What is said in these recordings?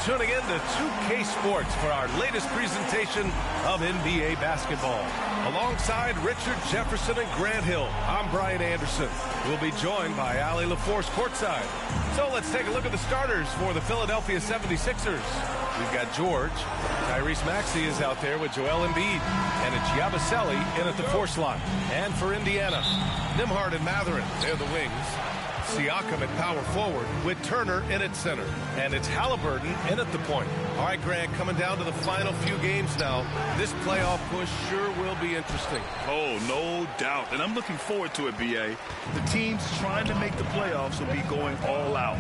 tuning in to 2K Sports for our latest presentation of NBA basketball. Alongside Richard Jefferson and Grant Hill, I'm Brian Anderson. We'll be joined by Allie LaForce courtside. So let's take a look at the starters for the Philadelphia 76ers. We've got George. Tyrese Maxey is out there with Joel Embiid. And it's Yabusele in at the 4 slot. And for Indiana, Nembhard and Mathurin, they're the wings. Siakam at power forward with Turner in at center. And it's Halliburton in at the point. All right, Grant, coming down to the final few games now. This playoff push sure will be interesting. Oh, no doubt. And I'm looking forward to it, B.A. The teams trying to make the playoffs will be going all out.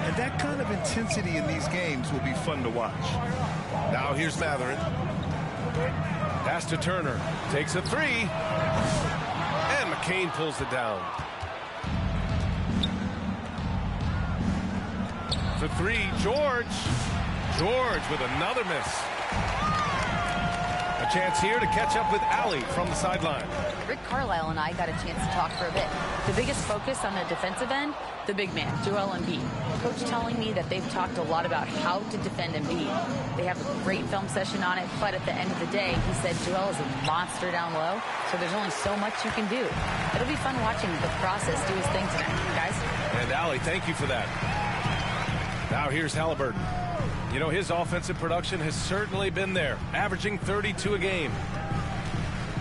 And that kind of intensity in these games will be fun to watch. Now here's Mathurin. Pass to Turner. Takes a 3. And McCain pulls it down. For 3, George. George with another miss. A chance here to catch up with Allie from the sideline. Rick Carlisle and I got a chance to talk for a bit. The biggest focus on the defensive end, the big man, Joel Embiid. Coach telling me that they've talked a lot about how to defend Embiid. They have a great film session on it, but at the end of the day, he said Joel is a monster down low, so there's only so much you can do. It'll be fun watching the process do his thing tonight, guys. And Allie, thank you for that. Now here's Halliburton. You know, his offensive production has certainly been there, averaging 32 a game.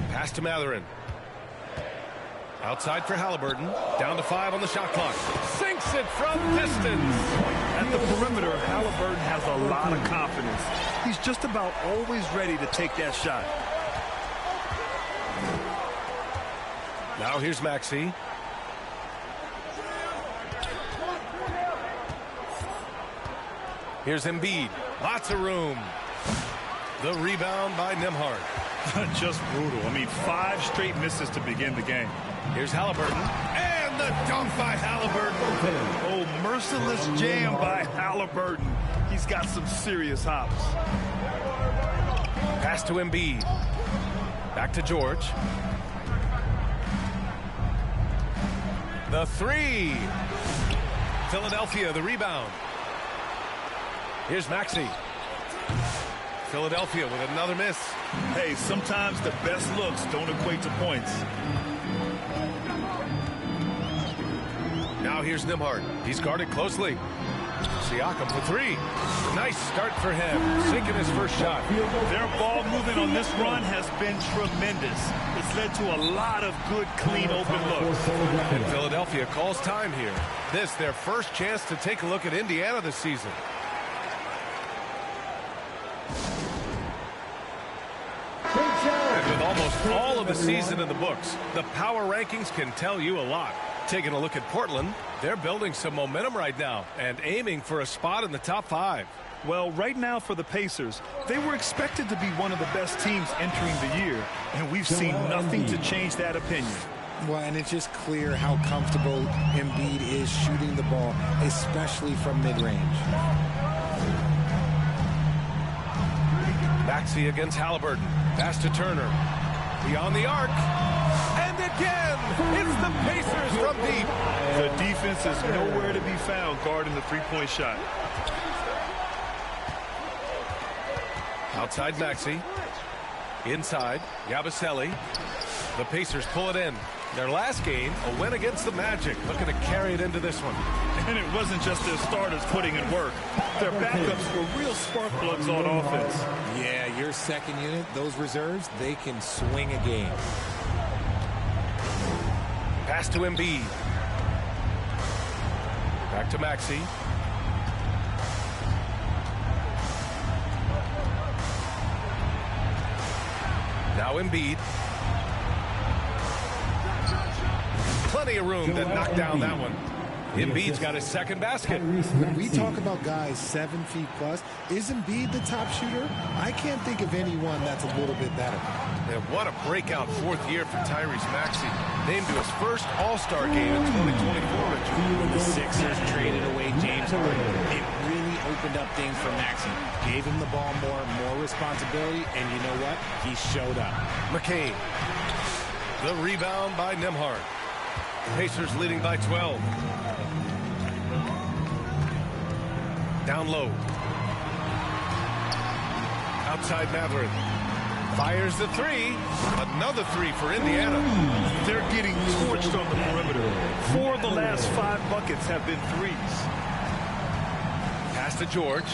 Pass to Mathurin. Outside for Halliburton. Down to 5 on the shot clock. Sinks it from distance. At the perimeter, Halliburton has a lot of confidence. He's just about always ready to take that shot. Now here's Maxey. Here's Embiid. Lots of room. The rebound by Nembhard. Just brutal. I mean, 5 straight misses to begin the game. Here's Halliburton. And the dunk by Halliburton. Oh, merciless jam by Halliburton. He's got some serious hops. Pass to Embiid. Back to George. The 3. Philadelphia, the rebound. Here's Maxey. Philadelphia with another miss. Hey, sometimes the best looks don't equate to points. Now here's Nembhard. He's guarded closely. Siakam for 3. Nice start for him. Sinking his first shot. Their ball movement on this run has been tremendous. It's led to a lot of good, clean, open looks. And Philadelphia calls time here. This, their first chance to take a look at Indiana this season. And with almost all of the season in the books, the power rankings can tell you a lot. Taking a look at Portland, they're building some momentum right now and aiming for a spot in the top 5. Well, right now for the Pacers, they were expected to be one of the best teams entering the year, and we've seen nothing to change that opinion. Well, and it's just clear how comfortable Embiid is shooting the ball, especially from mid-range. Maxey against Halliburton. Pass to Turner. Beyond the arc. And again, it's the Pacers from deep. The defense is nowhere to be found guarding the three-point shot. Outside Maxey. Inside, Yabusele. The Pacers pull it in. Their last game, a win against the Magic, looking to carry it into this one. And it wasn't just their starters putting in work. Their backups were real spark plugs on offense. Yeah, your second unit, those reserves, they can swing a game. Pass to Embiid. Back to Maxey. Now Embiid. Plenty of room to knock down that one. Embiid's got his second basket. When we talk about guys 7 feet plus, is Embiid the top shooter? I can't think of anyone that's a little bit better. And what a breakout 4th year for Tyrese Maxey. Named to his first All-Star game in 2024, Richard. The Sixers traded away James Harden. It really opened up things for Maxey. Gave him the ball more responsibility, and you know what? He showed up. McCain. The rebound by Nembhard. Pacers leading by 12. Down low. outside Matherin. Fires the three. Another three for Indiana. They're getting torched on the perimeter. 4 of the last 5 buckets have been threes. Pass to George.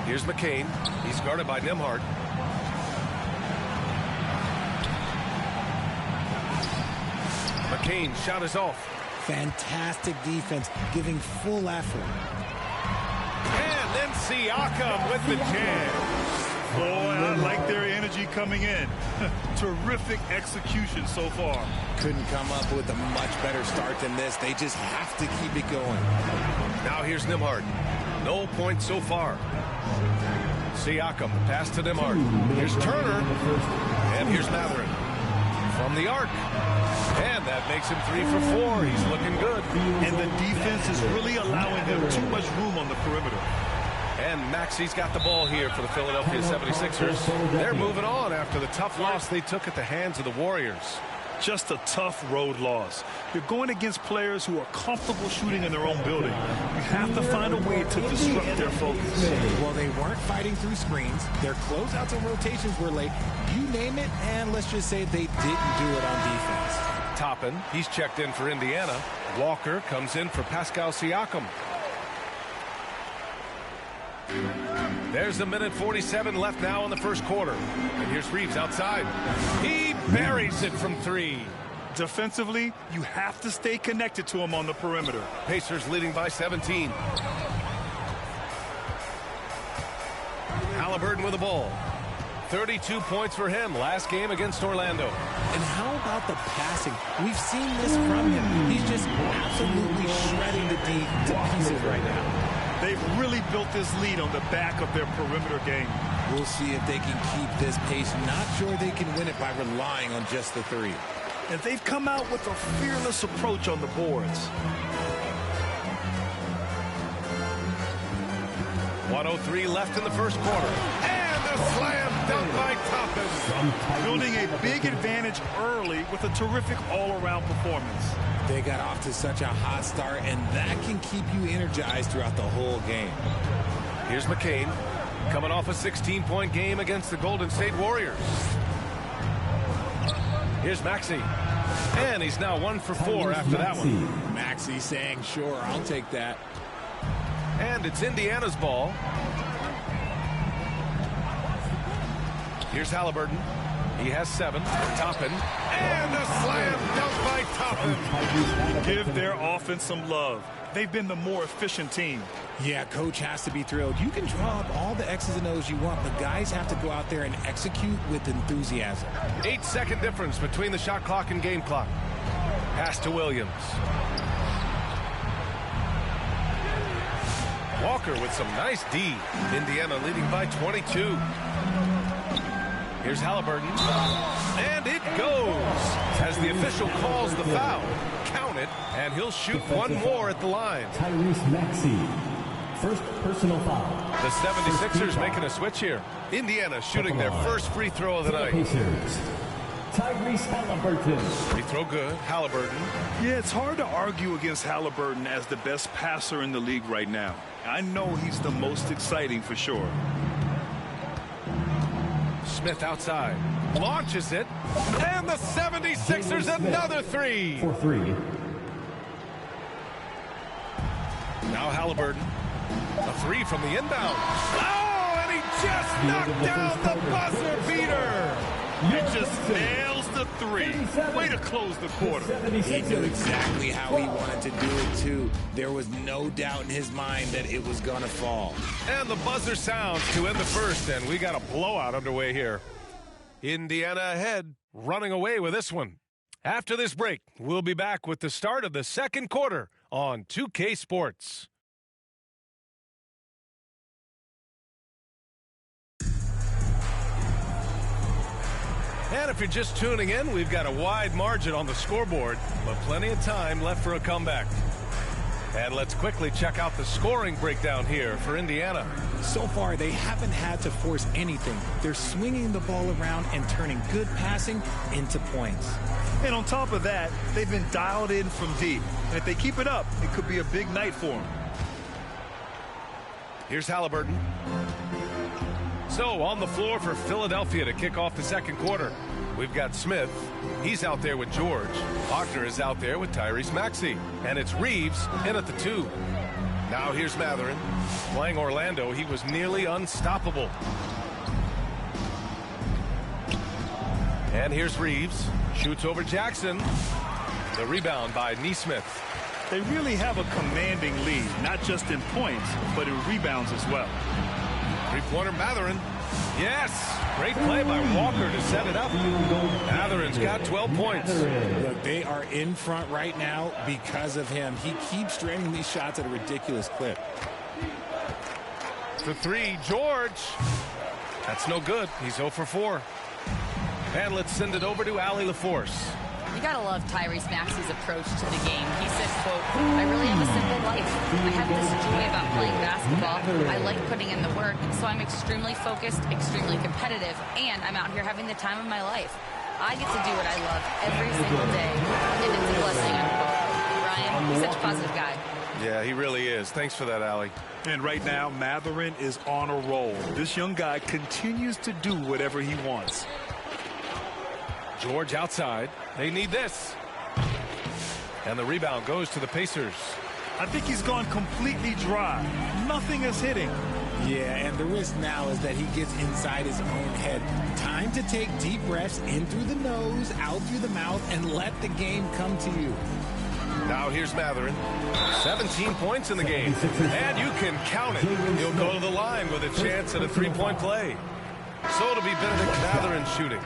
Here's McCain. He's guarded by Nembhard. McCain shot is off. Fantastic defense, giving full effort. And then Siakam with the jam. Boy, I like their energy coming in. Terrific execution so far. Couldn't come up with a much better start than this. They just have to keep it going. Now here's Nembhard. No points so far. Siakam, pass to Nembhard. Here's Turner. And here's Matherin. From the arc. And that makes him 3 for 4. He's looking good. And the defense is really allowing them too much room on the perimeter. And Maxi's got the ball here for the Philadelphia 76ers. They're moving on after the tough loss they took at the hands of the Warriors. Just a tough road loss. You're going against players who are comfortable shooting in their own building. You have to find a way to disrupt their focus. Well, they weren't fighting through screens. Their closeouts and rotations were late. You name it, and let's just say they didn't do it on defense. Toppin, he's checked in for Indiana. Walker comes in for Pascal Siakam. There's a minute 47 left now in the first quarter. And here's Reeves outside. He buries it from 3. Defensively, you have to stay connected to him on the perimeter. Pacers leading by 17. Halliburton with the ball. 32 points for him last game against Orlando. And how about the passing? We've seen this from him. He's just absolutely shredding the D to pieces right now. They've really built this lead on the back of their perimeter game. We'll see if they can keep this pace. Not sure they can win it by relying on just the 3. And they've come out with a fearless approach on the boards. 1:03 left in the first quarter. And a slam dunk by Toppin. Building a big advantage early with a terrific all-around performance. They got off to such a hot start, and that can keep you energized throughout the whole game. Here's McCain, coming off a 16-point game against the Golden State Warriors. Here's Maxey. And he's now 1 for 4 after that one. Maxey saying, sure, I'll take that. And it's Indiana's ball. Here's Halliburton. He has 7. Toppin. And a slam dunk by Toppin. Give their offense some love. They've been the more efficient team. Yeah, coach has to be thrilled. You can draw up all the X's and O's you want, but guys have to go out there and execute with enthusiasm. 8-second difference between the shot clock and game clock. Pass to Williams. Walker with some nice D. Indiana leading by 22. Here's Halliburton. And it goes as the official calls the foul. Count it, and he'll shoot one more at the line. Tyrese Maxey, first personal foul. The 76ers making a switch here. Indiana shooting their first free throw of the night. Pacers, Tyrese Halliburton. Free throw good. Halliburton. Yeah, it's hard to argue against Halliburton as the best passer in the league right now. I know he's the most exciting for sure. Smith outside. Launches it. And the 76ers another 3. For 3. Now Halliburton. A 3 from the inbound. Oh, and he just knocked down the buzzer beater. He just nails the 3. Way to close the quarter. He knew exactly how he wanted to do it, too. There was no doubt in his mind that it was going to fall. And the buzzer sounds to end the first, and we got a blowout underway here. Indiana ahead, running away with this one. After this break, we'll be back with the start of the second quarter on 2K Sports. And if you're just tuning in, we've got a wide margin on the scoreboard, but plenty of time left for a comeback. And let's quickly check out the scoring breakdown here for Indiana. So far, they haven't had to force anything. They're swinging the ball around and turning good passing into points. And on top of that, they've been dialed in from deep. And if they keep it up, it could be a big night for them. Here's Halliburton. So on the floor for Philadelphia to kick off the second quarter. We've got Smith. He's out there with George. Faulkner is out there with Tyrese Maxey. And it's Reeves in at the 2. Now here's Matherin. Playing Orlando, he was nearly unstoppable. And here's Reeves. Shoots over Jackson. The rebound by Nesmith. They really have a commanding lead, not just in points, but in rebounds as well. Three-pointer Matherin. Yes! Great play by Walker to set it up. Matherin's got 12 points. Look, they are in front right now because of him. He keeps draining these shots at a ridiculous clip. For 3, George. That's no good. He's 0 for 4. And let's send it over to Allie LaForce. You gotta love Tyrese Maxey's approach to the game. He said, quote, I really have a simple life. I have this joy about playing basketball. I like putting in the work, so I'm extremely focused, extremely competitive, and I'm out here having the time of my life. I get to do what I love every single day, and it's a blessing, unquote. Ryan, he's such a positive guy. Yeah, he really is. Thanks for that, Allie. And right now, Matherin is on a roll. This young guy continues to do whatever he wants. George outside. They need this. And the rebound goes to the Pacers. I think he's gone completely dry. Nothing is hitting. Yeah, and the risk now is that he gets inside his own head. Time to take deep breaths in through the nose, out through the mouth, and let the game come to you. Now here's Matherin. 17 points in the game. And you can count it. He'll go to the line with a chance at a three-point play. So it'll be Benedict Matherin shooting.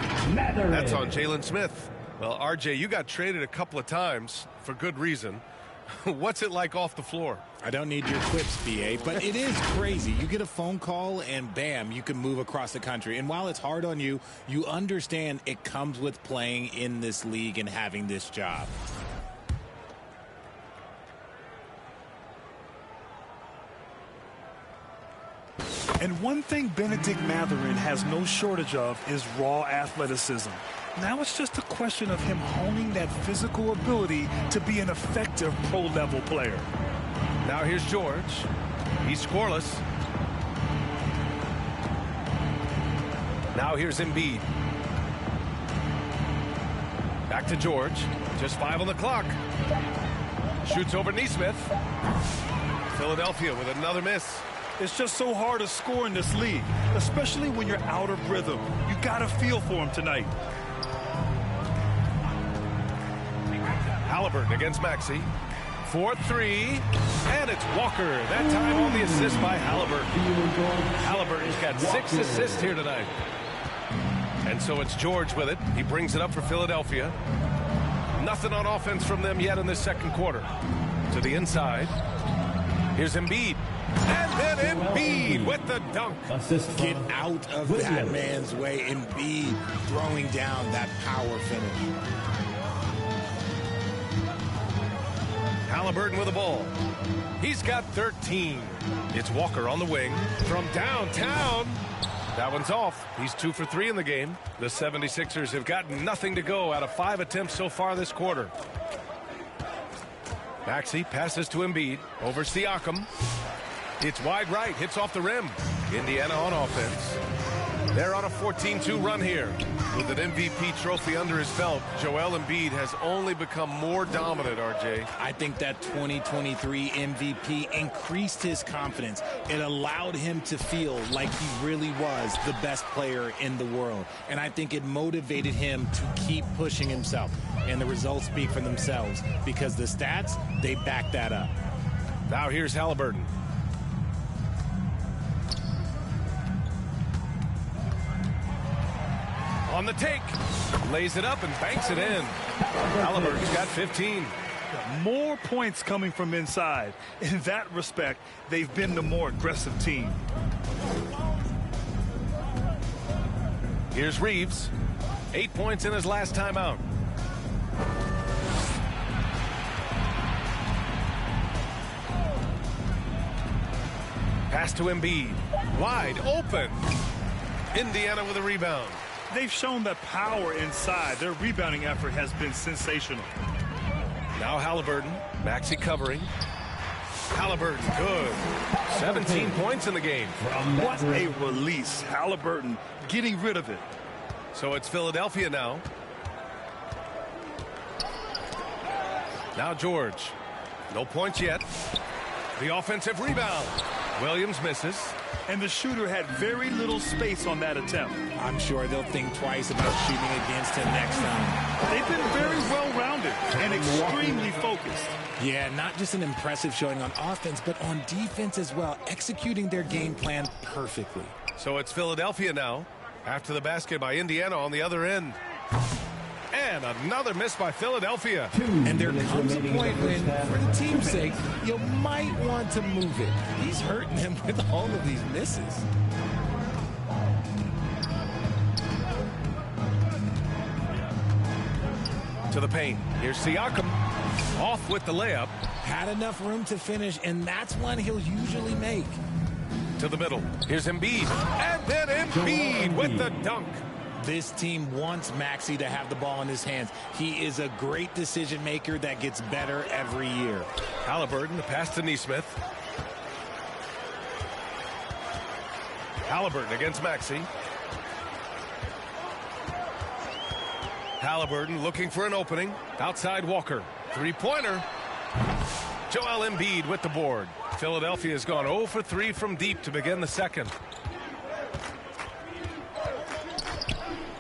That's on Jalen Smith. Well, RJ, you got traded a couple of times for good reason. What's it like off the floor? I don't need your quips, BA, but it is crazy. You get a phone call and bam, you can move across the country. And while it's hard on you, you understand it comes with playing in this league and having this job. And one thing Benedict Matherin has no shortage of is raw athleticism. Now it's just a question of him honing that physical ability to be an effective pro-level player. Now here's George. He's scoreless. Now here's Embiid. Back to George. Just 5 on the clock. Shoots over Nesmith. Philadelphia with another miss. It's just so hard to score in this league, especially when you're out of rhythm. You got to feel for him tonight. Halliburton against Maxey. 4-3, and it's Walker. That time on the assist by Halliburton. Halliburton's got 6 assists here tonight. And so it's George with it. He brings it up for Philadelphia. Nothing on offense from them yet in this second quarter. To the inside. Here's Embiid. And then Embiid with the dunk. Get out of that man's way. Embiid throwing down that power finish. Halliburton with the ball. He's got 13. It's Walker on the wing from downtown. That one's off. He's 2 for 3 in the game. The 76ers have gotten nothing to go out of 5 attempts so far this quarter. Maxey passes to Embiid over Siakam. It's wide right, hits off the rim. Indiana on offense. They're on a 14-2 run here. With an MVP trophy under his belt, Joel Embiid has only become more dominant, RJ. I think that 2023 MVP increased his confidence. It allowed him to feel like he really was the best player in the world. And I think it motivated him to keep pushing himself. And the results speak for themselves because the stats, they back that up. Now here's Halliburton. On the take, lays it up and banks it in. Halliburton's got 15. More points coming from inside. In that respect, they've been the more aggressive team. Here's Reeves. 8 points in his last time out. Pass to Embiid. Wide open. Indiana with a rebound. They've shown that power inside. Their rebounding effort has been sensational. Now Halliburton. Maxey covering. Halliburton, good. 17 points in the game. What a release. Halliburton getting rid of it. So it's Philadelphia now. Now George. No points yet. The offensive rebound. Williams misses. And the shooter had very little space on that attempt. I'm sure they'll think twice about shooting against him next time. They've been very well-rounded and extremely focused. Yeah, not just an impressive showing on offense, but on defense as well, executing their game plan perfectly. So it's Philadelphia now, after the basket by Indiana on the other end. And another miss by Philadelphia. And there comes a point when, for the team's sake, you might want to move it. He's hurting them with all of these misses. To the paint. Here's Siakam. Off with the layup. Had enough room to finish, and that's one he'll usually make. To the middle. Here's Embiid. And then Embiid with the dunk. This team wants Maxey to have the ball in his hands. He is a great decision maker that gets better every year. Halliburton, the pass to Nesmith. Halliburton against Maxey. Halliburton looking for an opening. Outside Walker. Three-pointer. Joel Embiid with the board. Philadelphia has gone 0 for 3 from deep to begin the second.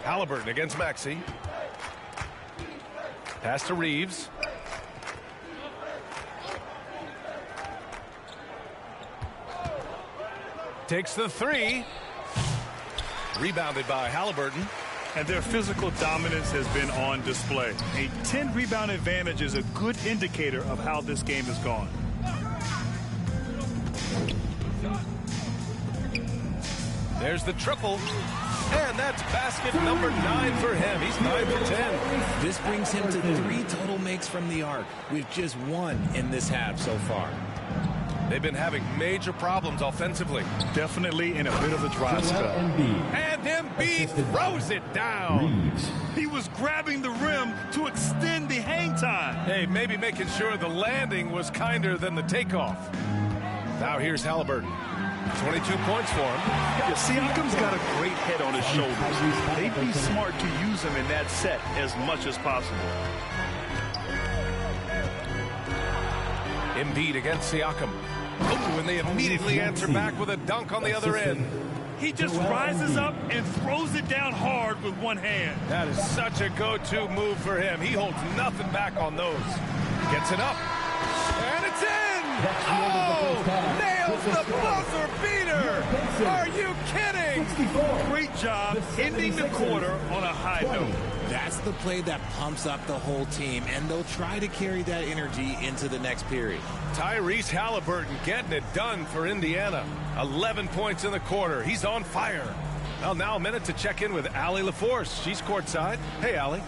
Halliburton against Maxey. Pass to Reeves. Takes the three. Rebounded by Halliburton. And their physical dominance has been on display. A 10-rebound advantage is a good indicator of how this game has gone. There's the triple. And that's basket number 9 for him. He's 9 for 10. This brings him to 3 total makes from the arc, with just 1 in this half so far. They've been having major problems offensively. Definitely in a bit of a dry spell. And Embiid throws it down. He was grabbing the rim to extend the hang time. Hey, maybe making sure the landing was kinder than the takeoff. Now here's Halliburton. 22 points for him. Yeah, Siakam's got a great head on his shoulders. They'd be smart to use him in that set as much as possible. Embiid against Siakam. Oh, and they immediately answer back with a dunk on the other end. He just rises up and throws it down hard with one hand. That is such a go-to move for him. He holds nothing back on those. Gets it up. And it's in! Oh! Nails the buzzer beater! Are you kidding? Great job ending the quarter on a high note. That's the play that pumps up the whole team, and they'll try to carry that energy into the next period. Tyrese Halliburton getting it done for Indiana. 11 points in the quarter. He's on fire. Well, now a minute to check in with Allie LaForce. She's courtside. Hey, Allie.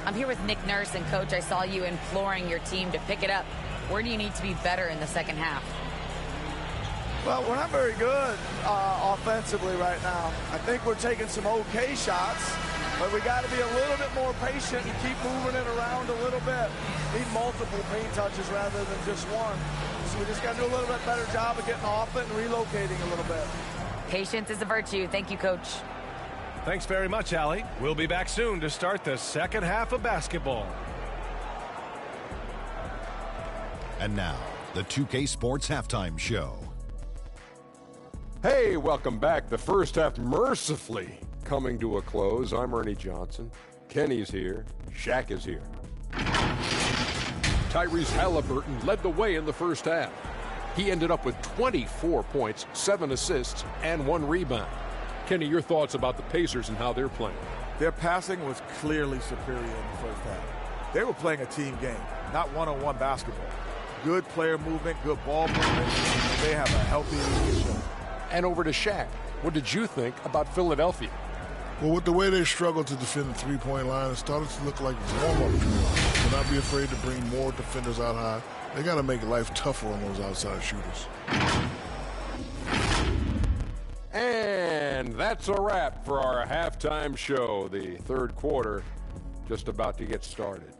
I'm here with Nick Nurse, and Coach, I saw you imploring your team to pick it up. Where do you need to be better in the second half? Well, we're not very good offensively right now. I think we're taking some okay shots, but we got to be a little bit more patient and keep moving it around a little bit. Need multiple paint touches rather than just one. So we just got to do a little bit better job of getting off it and relocating a little bit. Patience is a virtue. Thank you, Coach. Thanks very much, Allie. We'll be back soon to start the second half of basketball. And now, the 2K Sports Halftime Show. Hey, welcome back. The first half mercifully coming to a close. I'm Ernie Johnson. Kenny's here. Shaq is here. Tyrese Halliburton led the way in the first half. He ended up with 24 points, 7 assists, and 1 rebound. Kenny, your thoughts about the Pacers and how they're playing? Their passing was clearly superior in the first half. They were playing a team game, not one-on-one basketball. Good player movement, good ball movement. They have a healthy leadership. And over to Shaq. What did you think about Philadelphia? Well, with the way they struggled to defend the three-point line, it started to look like warm-up drill. Do not be afraid to bring more defenders out high. They got to make life tougher on those outside shooters. And that's a wrap for our halftime show. The third quarter just about to get started.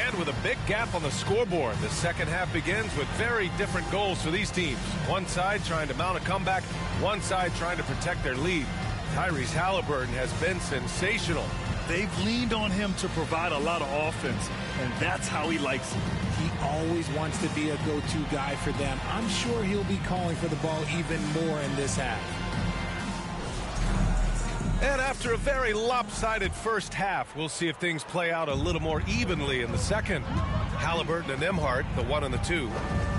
And with a big gap on the scoreboard, the second half begins with very different goals for these teams. One side trying to mount a comeback, one side trying to protect their lead. Tyrese Halliburton has been sensational. They've leaned on him to provide a lot of offense, and that's how he likes it. He always wants to be a go-to guy for them. I'm sure he'll be calling for the ball even more in this half. And after a very lopsided first half, we'll see if things play out a little more evenly in the second. Halliburton and Nembhard, the 1 and the 2.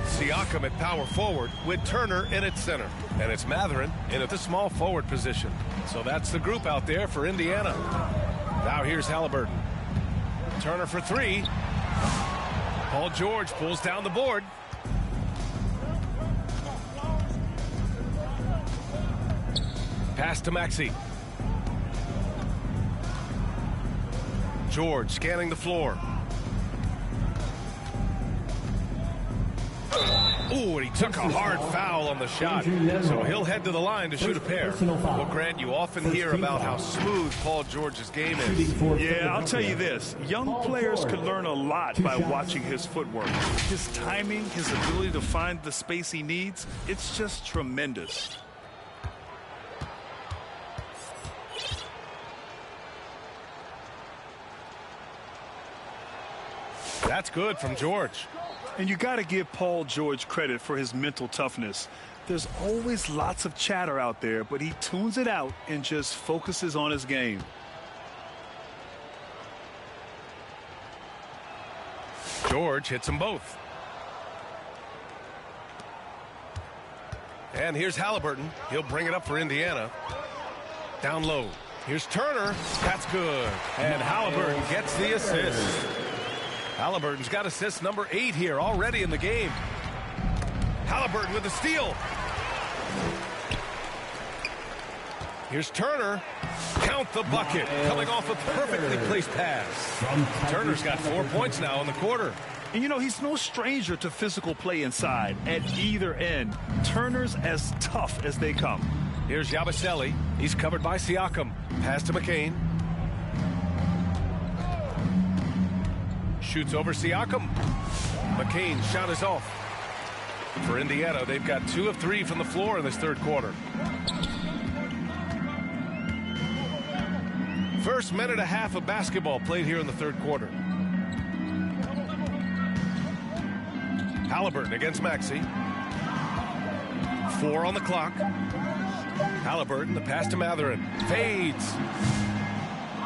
Siakam at power forward with Turner in at center. And it's Mathurin in at the small forward position. So that's the group out there for Indiana. Now here's Halliburton. Turner for 3. Paul George pulls down the board. Pass to Maxey. George scanning the floor. Ooh, and he took a hard foul on the shot. So he'll head to the line to shoot a pair. Well, Grant, you often hear about how smooth Paul George's game is. Yeah, I'll tell you this. Young players could learn a lot by watching his footwork. His timing, his ability to find the space he needs, it's just tremendous. That's good from George. And you got to give Paul George credit for his mental toughness. There's always lots of chatter out there, but he tunes it out and just focuses on his game. George hits them both. And here's Halliburton. He'll bring it up for Indiana. Down low. Here's Turner. That's good. And Halliburton gets the assist. Halliburton's got assist number 8 here already in the game. Halliburton with the steal. Here's Turner. Count the bucket. Coming off a perfectly placed pass. Turner's got 4 points now in the quarter. And you know, he's no stranger to physical play inside at either end. Turner's as tough as they come. Here's Yabusele. He's covered by Siakam. Pass to McCain. Shoots over Siakam. McCain's shot is off. For Indiana, they've got 2 of 3 from the floor in this third quarter. First minute and a half of basketball played here in the third quarter. Halliburton against Maxey. 4 on the clock. Halliburton, the pass to Mathurin. Fades.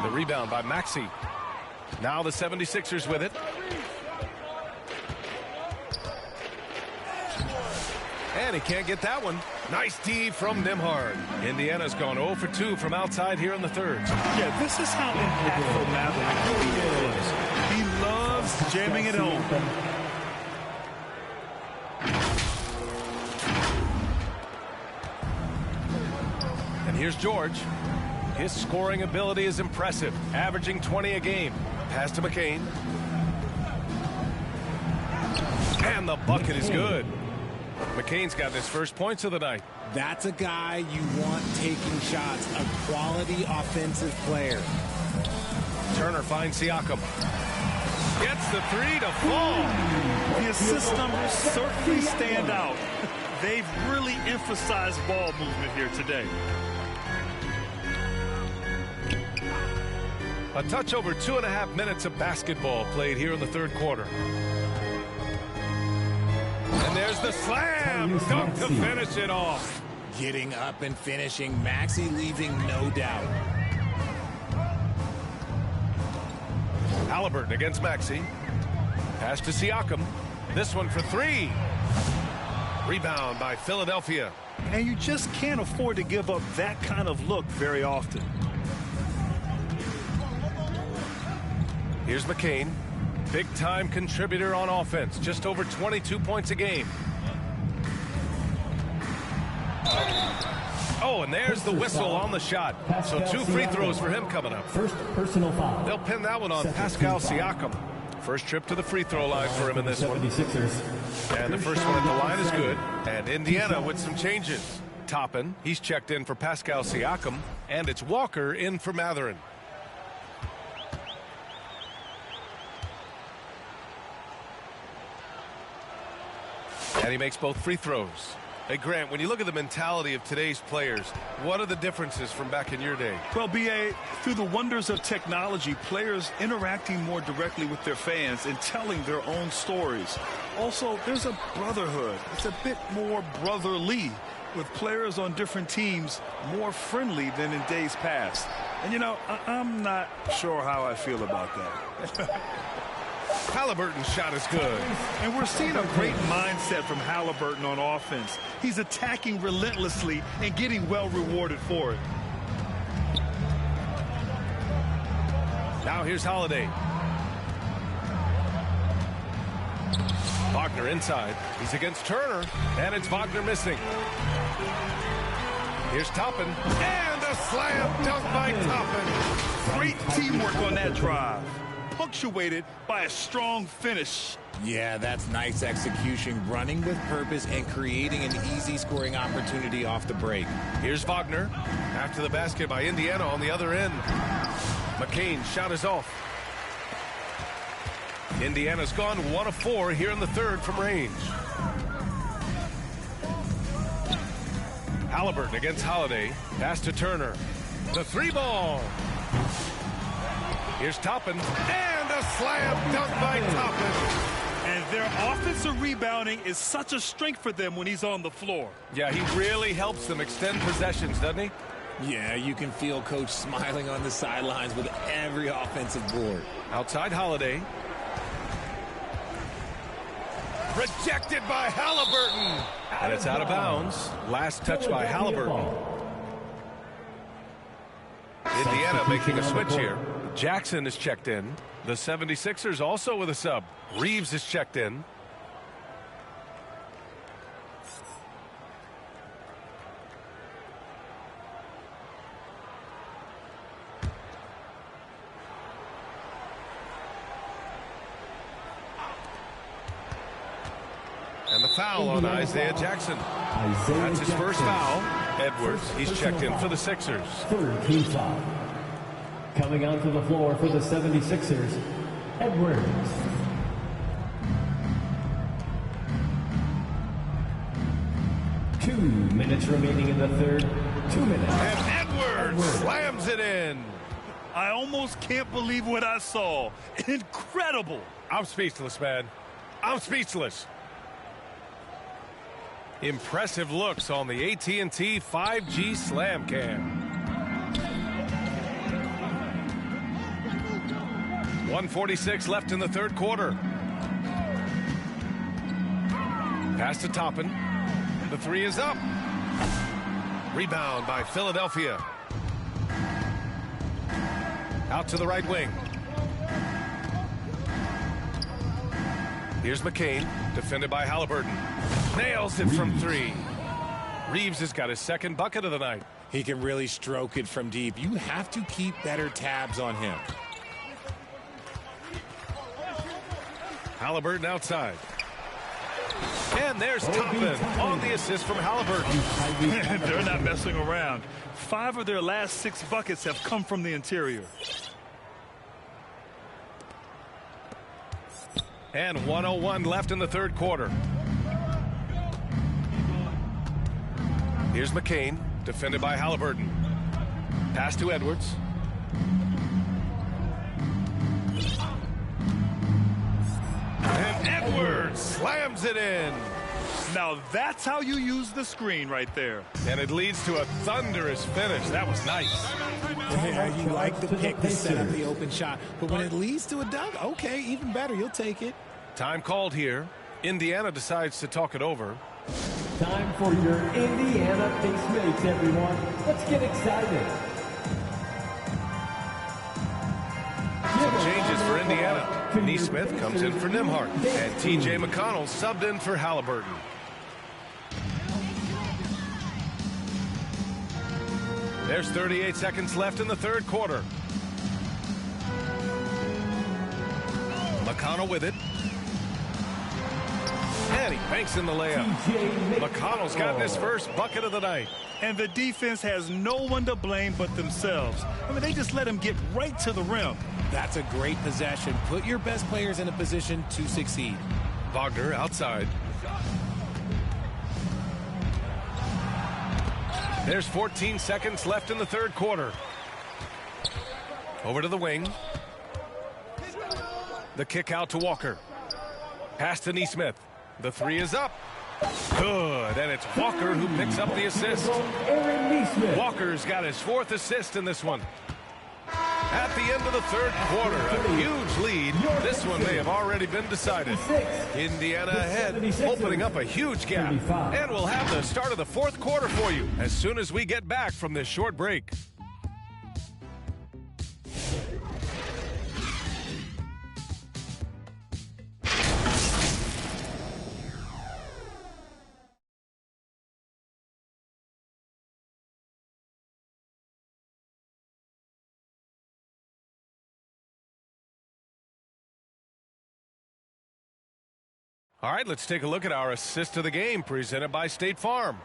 The rebound by Maxey. Now the 76ers with it. And he can't get that one. Nice D from Nembhard. Indiana's gone 0 for 2 from outside here in the third. Yeah, this is how impactful Mathurin really is. He loves jamming it home. And here's George. His scoring ability is impressive, averaging 20 a game. Pass to McCain. And the bucket is good. McCain's got his first points of the night. That's a guy you want taking shots, a quality offensive player. Turner finds Siakam. Gets the 3 to fall. The assist numbers certainly stand out. They've really emphasized ball movement here today. A touch over 2.5 minutes of basketball played here in the third quarter. And there's the slam dunk to finish it off. Getting up and finishing. Maxey leaving no doubt. Halliburton against Maxey. Pass to Siakam. This one for 3. Rebound by Philadelphia. And you just can't afford to give up that kind of look very often. Here's McCain. Big-time contributor on offense. Just over 22 points a game. Oh, and there's the whistle on the shot. So 2 free throws for him coming up. First personal foul. They'll pin that one on Pascal Siakam. First trip to the free throw line for him in this one. And the first one at the line is good. And Indiana with some changes. Toppin, he's checked in for Pascal Siakam. And it's Walker in for Mathurin. he makes both free throws. Hey, Grant, when you look at the mentality of today's players, what are the differences from back in your day? Well, B.A., through the wonders of technology, players interacting more directly with their fans and telling their own stories. Also, there's a brotherhood. It's a bit more brotherly, with players on different teams more friendly than in days past. And, you know, I'm not sure how I feel about that. Halliburton's shot is good. And we're seeing a great mindset from Halliburton on offense. He's attacking relentlessly and getting well rewarded for it. Now here's Holiday. Wagner inside. He's against Turner, and it's Wagner missing. Here's Toppin, and a slam dunk by Toppin. Great teamwork on that drive, punctuated by a strong finish. Yeah, that's nice execution, running with purpose and creating an easy scoring opportunity off the break. Here's Wagner after the basket by Indiana on the other end. McCain's shot is off. Indiana's gone 1 of 4 here in the third from range. Halliburton against Holiday. Pass to Turner. The 3-ball. Here's Toppin, and a slam dunk by Toppin. And their offensive rebounding is such a strength for them when he's on the floor. Yeah, he really helps them extend possessions, doesn't he? Yeah, you can feel Coach smiling on the sidelines with every offensive board. Outside Holiday. Rejected by Halliburton. And it's out of bounds. Last touch by Halliburton. Indiana making a switch here. Jackson is checked in. The 76ers also with a sub. Reeves is checked in. And the foul on Isaiah Jackson. That's his first foul. Edwards, he's checked in for the Sixers. Third team foul. Coming onto the floor for the 76ers, Edwards. Two minutes remaining in the third. 2 minutes. And Edwards slams it in. I almost can't believe what I saw. Incredible. I'm speechless, man. I'm speechless. Impressive looks on the AT&T 5G Slam Cam. 1:46 left in the third quarter. Pass to Toppin. The 3 is up. Rebound by Philadelphia. Out to the right wing. Here's McCain, defended by Halliburton. Nails it from 3. Reeves has got his second bucket of the night. He can really stroke it from deep. You have to keep better tabs on him. Halliburton outside. And there's Toppin on the assist from Halliburton. They're not messing around. 5 of their last 6 buckets have come from the interior. And 1:01 left in the third quarter. Here's McCain, defended by Halliburton. Pass to Edwards. And Edwards slams it in. Now that's how you use the screen right there. And it leads to a thunderous finish. That was nice. Yeah, you like the pick to set up the open shot, but when it leads to a dunk, okay, even better, you'll take it. Time called here. Indiana decides to talk it over. Time for your Indiana Pacemates, everyone. Let's get excited. Some changes for Indiana. Neesmith comes in for Nembhard. And T.J. McConnell subbed in for Halliburton. There's 38 seconds left in the third quarter. McConnell with it. And he banks in the layup. McConnell's gotten his first bucket of the night. And the defense has no one to blame but themselves. I mean, they just let him get right to the rim. That's a great possession. Put your best players in a position to succeed. Wagner outside. There's 14 seconds left in the third quarter. Over to the wing. The kick out to Walker. Pass to Neesmith. The three is up. Good, and it's Walker who picks up the assist. Walker's got his 4th assist in this one. At the end of the third quarter, a huge lead. This one may have already been decided. Indiana ahead, opening up a huge gap. And we'll have the start of the fourth quarter for you as soon as we get back from this short break. All right, let's take a look at our assist of the game presented by State Farm.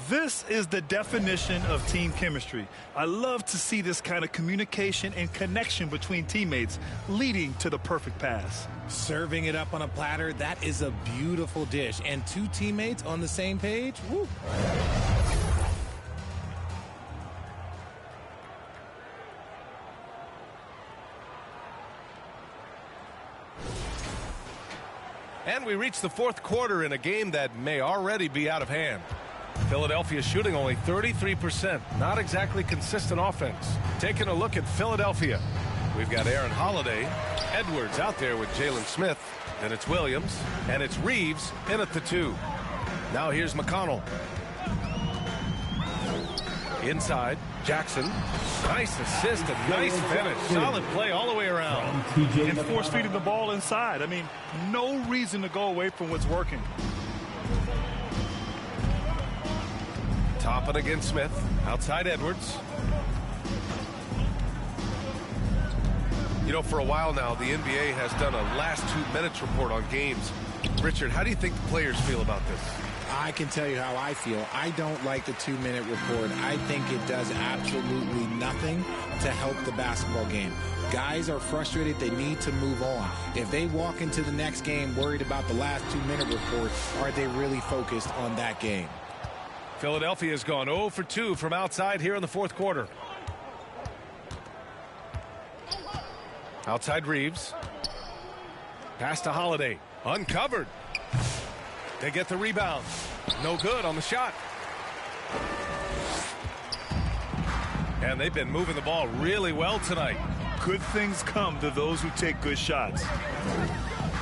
This is the definition of team chemistry. I love to see this kind of communication and connection between teammates leading to the perfect pass. Serving it up on a platter, that is a beautiful dish. And 2 teammates on the same page, woo. And we reach the fourth quarter in a game that may already be out of hand. Philadelphia shooting only 33%. Not exactly consistent offense. Taking a look at Philadelphia. We've got Aaron Holiday. Edwards out there with Jalen Smith. Then it's Williams. And it's Reeves in at the 2. Now here's McConnell. Inside, Jackson. Nice assist and nice finish. Solid play all the way around. And force-feeding the ball inside. I mean, no reason to go away from what's working. Toppin against Smith. Outside Edwards. You know, for a while now, the NBA has done a last 2 minutes report on games. Richard, how do you think the players feel about this? I can tell you how I feel. I don't like the 2-minute report. I think it does absolutely nothing to help the basketball game. Guys are frustrated. They need to move on. If they walk into the next game worried about the last 2-minute report, are they really focused on that game? Philadelphia has gone 0 for 2 from outside here in the fourth quarter. Outside Reeves. Pass to Holiday. Uncovered. They get the rebound. No good on the shot. And they've been moving the ball really well tonight. Good things come to those who take good shots.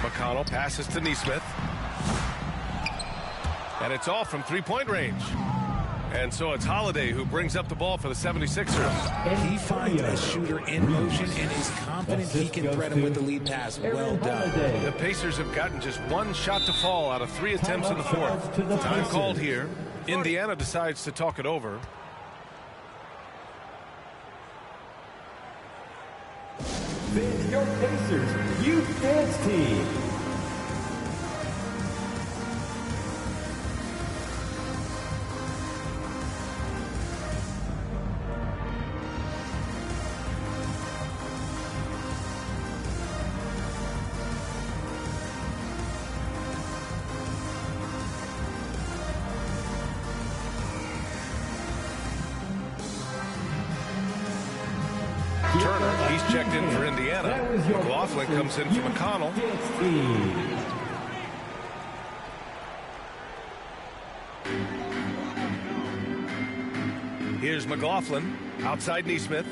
McConnell passes to Neesmith. And it's all from three-point range. And so it's Holiday who brings up the ball for the 76ers. He finds a shooter in motion and is confident he can thread him with the lead pass. Well done. The Pacers have gotten just 1 shot to fall out of 3 attempts in the fourth. Time called here. Indiana decides to talk it over. This is your Pacers Youth Dance Team. Turner, he's checked in for Indiana. McLaughlin comes in for McConnell. Here's McLaughlin, outside Neesmith.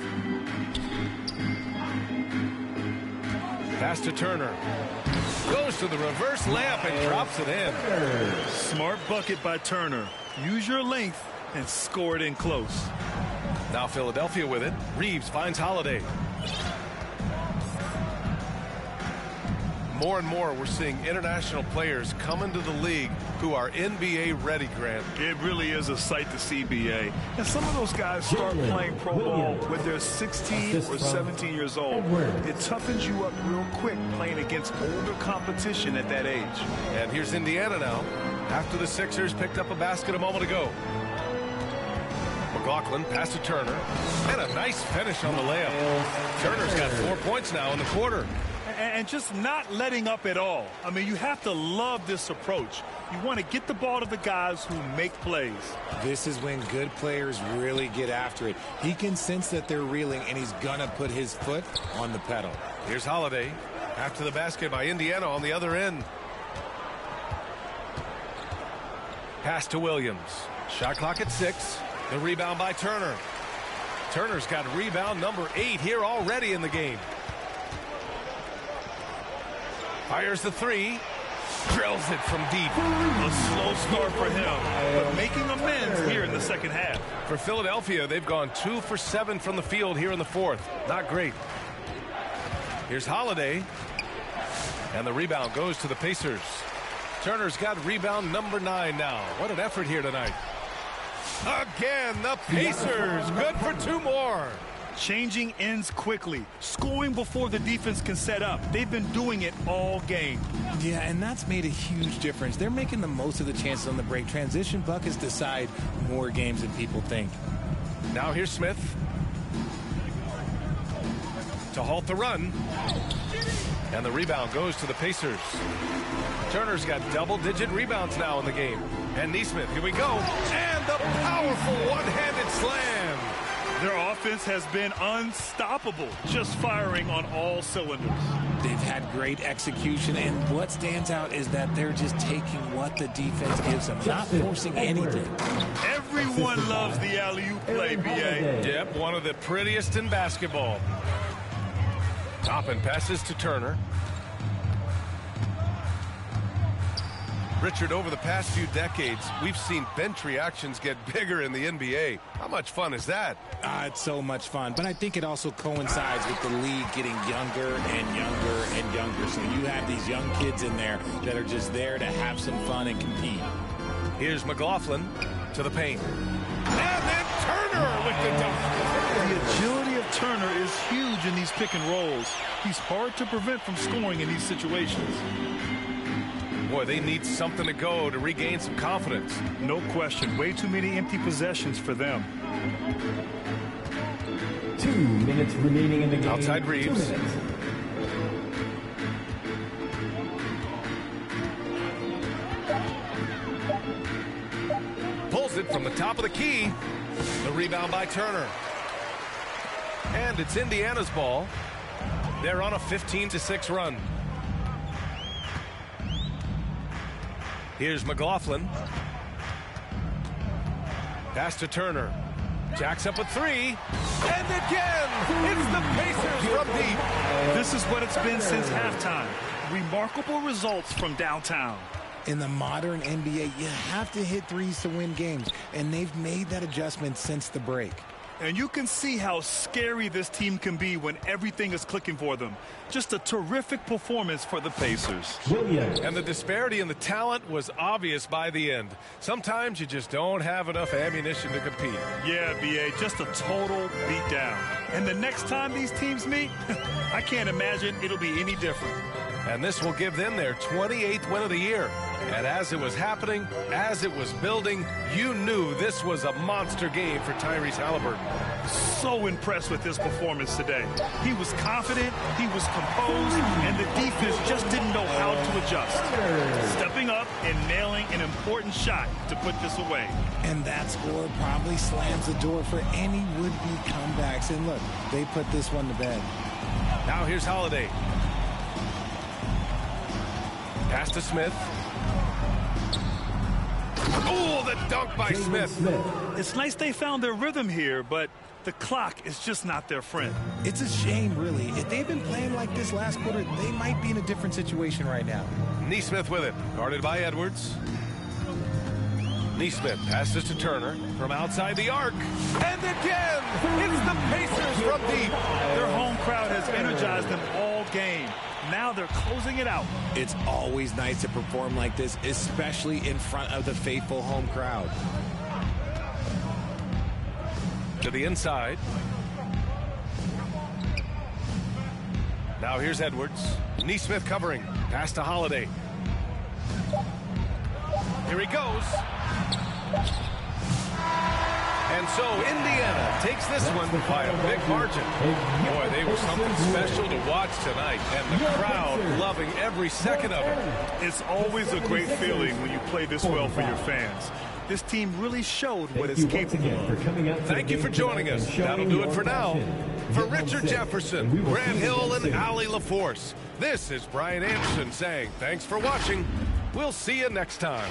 Pass to Turner. Goes to the reverse layup and drops it in. Smart bucket by Turner. Use your length and score it in close. Now Philadelphia with it. Reeves finds Holiday. More and more we're seeing international players come into the league who are NBA ready, Grant. It really is a sight to see, BA. And some of those guys start playing pro ball when they're 16 or 17 years old. It toughens you up real quick playing against older competition at that age. And here's Indiana now after the Sixers picked up a basket a moment ago. McLaughlin pass to Turner. And a nice finish on the layup. Turner's got 4 points now in the quarter. And just not letting up at all. I mean, you have to love this approach. You want to get the ball to the guys who make plays. This is when good players really get after it. He can sense that they're reeling, and he's going to put his foot on the pedal. Here's Holiday. After the basket by Indiana on the other end. Pass to Williams. Shot clock at 6. The rebound by Turner. Turner's got rebound number 8 here already in the game. Fires the 3. Drills it from deep. A slow start for him, but making amends here in the second half. For Philadelphia, they've gone 2 for 7 from the field here in the fourth. Not great. Here's Holiday. And the rebound goes to the Pacers. Turner's got rebound number 9 now. What an effort here tonight. Again, the Pacers. Good for 2 more. Changing ends quickly, scoring before the defense can set up. They've been doing it all game. Yeah, and that's made a huge difference. They're making the most of the chances on the break. Transition buckets decide more games than people think. Now here's Smith to halt the run. And the rebound goes to the Pacers. Turner's got double-digit rebounds now in the game. And Nesmith, here we go. And the powerful one-handed slam. Their offense has been unstoppable, just firing on all cylinders. They've had great execution, and what stands out is that they're just taking what the defense gives them, not forcing anything. Everyone loves the alley-oop play, B.A. Yep, one of the prettiest in basketball. Toppin passes to Turner. Richard, over the past few decades, we've seen bench reactions get bigger in the NBA. How much fun is that? It's so much fun, but I think it also coincides with the league getting younger and younger and younger. So you have these young kids in there that are just there to have some fun and compete. Here's McLaughlin to the paint. And then Turner with the dunk. The agility of Turner is huge in these pick and rolls. He's hard to prevent from scoring in these situations. Boy, they need something to go to regain some confidence. No question. Way too many empty possessions for them. 2 minutes remaining in the game. Outside Reeves. 2 minutes. Pulls it from the top of the key. The rebound by Turner. And it's Indiana's ball. They're on a 15-6 run. Here's McLaughlin. Pass to Turner. Jacks up a 3. And again, it's the Pacers from deep. This is what it's been since halftime. Remarkable results from downtown. In the modern NBA, you have to hit threes to win games, and they've made that adjustment since the break. And you can see how scary this team can be when everything is clicking for them. Just a terrific performance for the Pacers. And the disparity in the talent was obvious by the end. Sometimes you just don't have enough ammunition to compete. Yeah, B.A., just a total beatdown. And the next time these teams meet, I can't imagine it'll be any different. And this will give them their 28th win of the year. And as it was happening, as it was building, you knew this was a monster game for Tyrese Halliburton. So impressed with his performance today. He was confident, he was composed, and the defense just didn't know how to adjust. Stepping up and nailing an important shot to put this away. And that score probably slams the door for any would-be comebacks. And look, they put this one to bed. Now here's Holiday. Pass to Smith. Oh, the dunk by Smith. It's nice they found their rhythm here, but the clock is just not their friend. It's a shame, really. If they've been playing like this last quarter, they might be in a different situation right now. Nesmith with it, guarded by Edwards. Nesmith passes to Turner from outside the arc. And again, it's the Pacers from deep. Their home crowd has energized them all game. Now they're closing it out. It's always nice to perform like this, especially in front of the faithful home crowd. To the inside. Now here's Edwards. Nesmith covering. Pass to Holiday. Here he goes. And so Indiana takes this one by a big margin. Boy, they were something special to watch tonight, and the crowd loving every second of it. It's always a great feeling when you play this well for your fans. This team really showed what it's capable of. Thank you for joining us. That'll do it for now. For Richard Jefferson, Grant Hill, and Ali LaForce, this is Brian Anderson saying thanks for watching. We'll see you next time.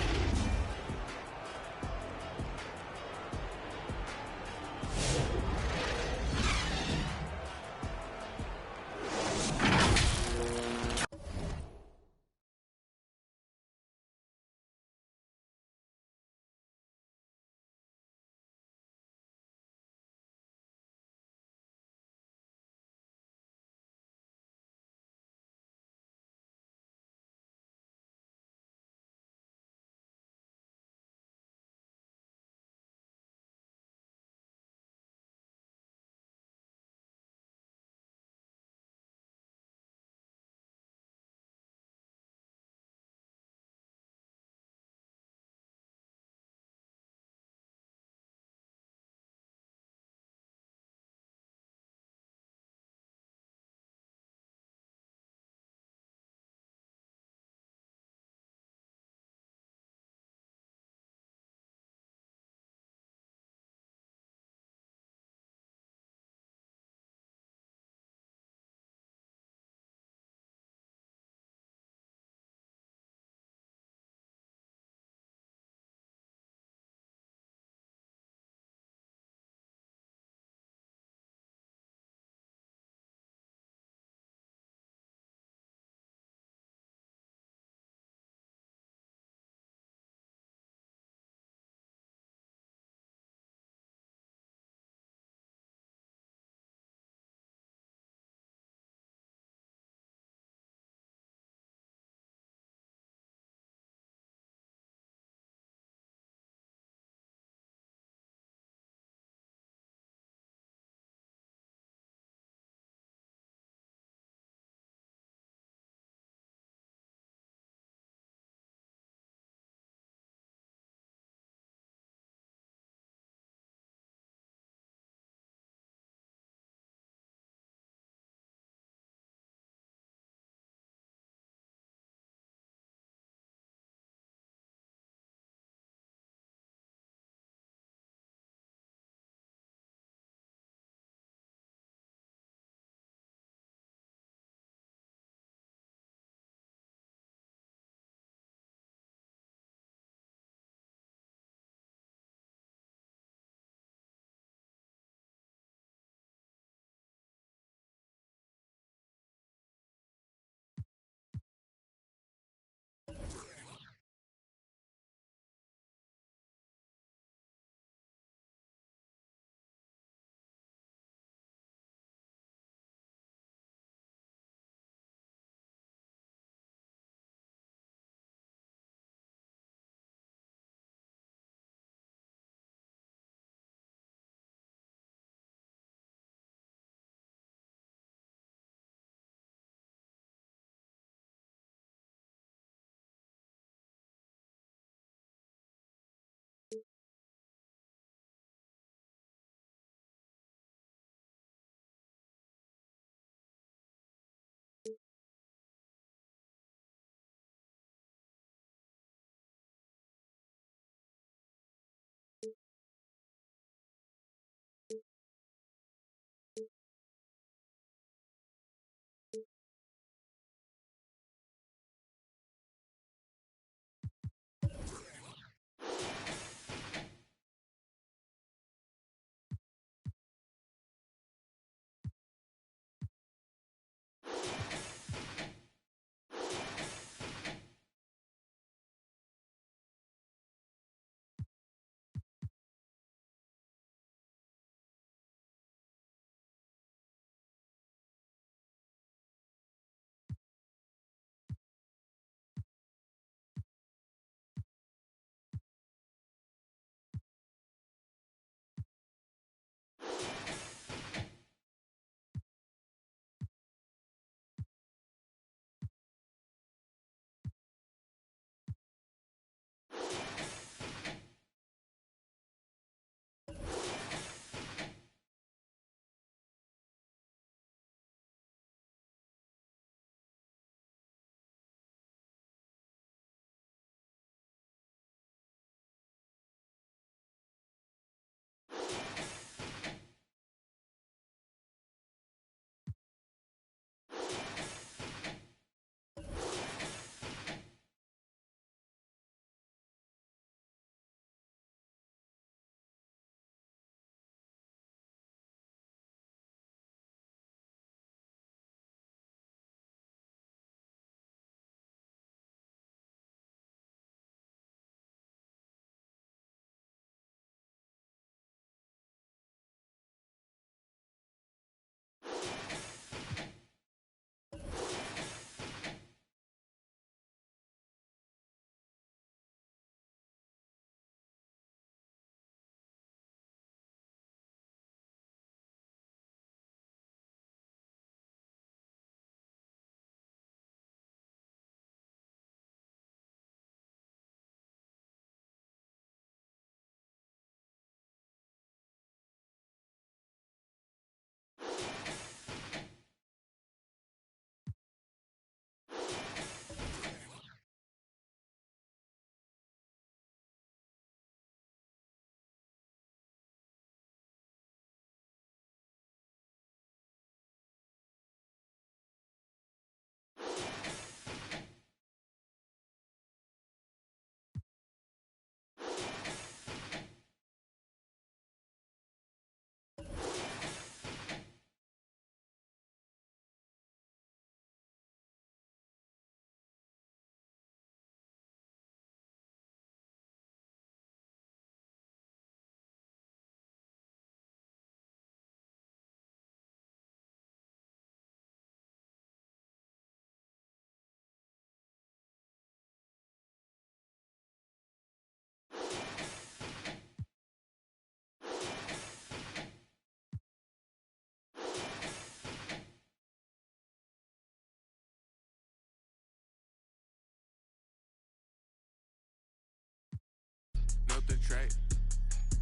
track.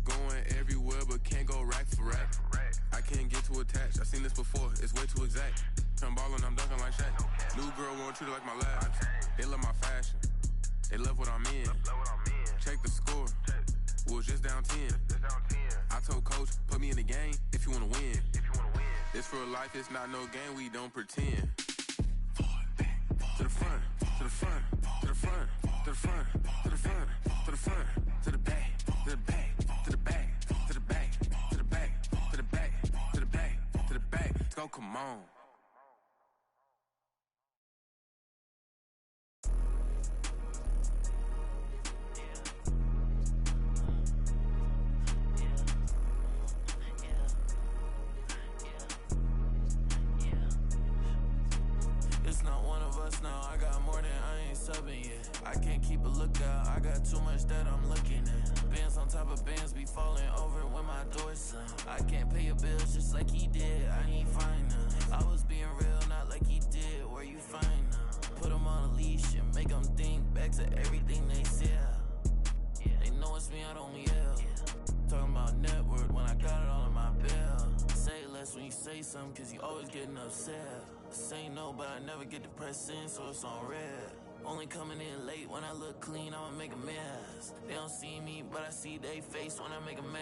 Going everywhere, but can't go rack for rack. I can't get too attached. I've seen this before, it's way too exact. I'm ballin', I'm dunking like Shaq. New girl won't treat it like my last. They love my fashion, they love what I'm in. Check the score, we was just down 10. I told coach, put me in the game if you wanna win. This real life, it's not no game, we don't pretend. To the front, to the front, to the front, to the front, to the front, to the front, to the back, to the back, to the back, to the back, to the back, to the back, to the back, to the back. Let's go, come on. It's not one of us now, I got more than I ain't subbing yet. I can't keep a lookout, I got too much that I'm looking at. Bands on top of bands be falling over when my door's slam. I can't pay your bills just like he did, I need finance. I was being real, not like he did, where you find them? Put them on a leash and make them think back to everything they said. They know it's me, I don't yell. Talking about network when I got it all in my bill. Say less when you say something, cause you always getting upset. Say no, but I never get depressed in, so it's on red. Only coming in late when I look clean, I'ma make a mess. They don't see me, but I see they face when I make a mess.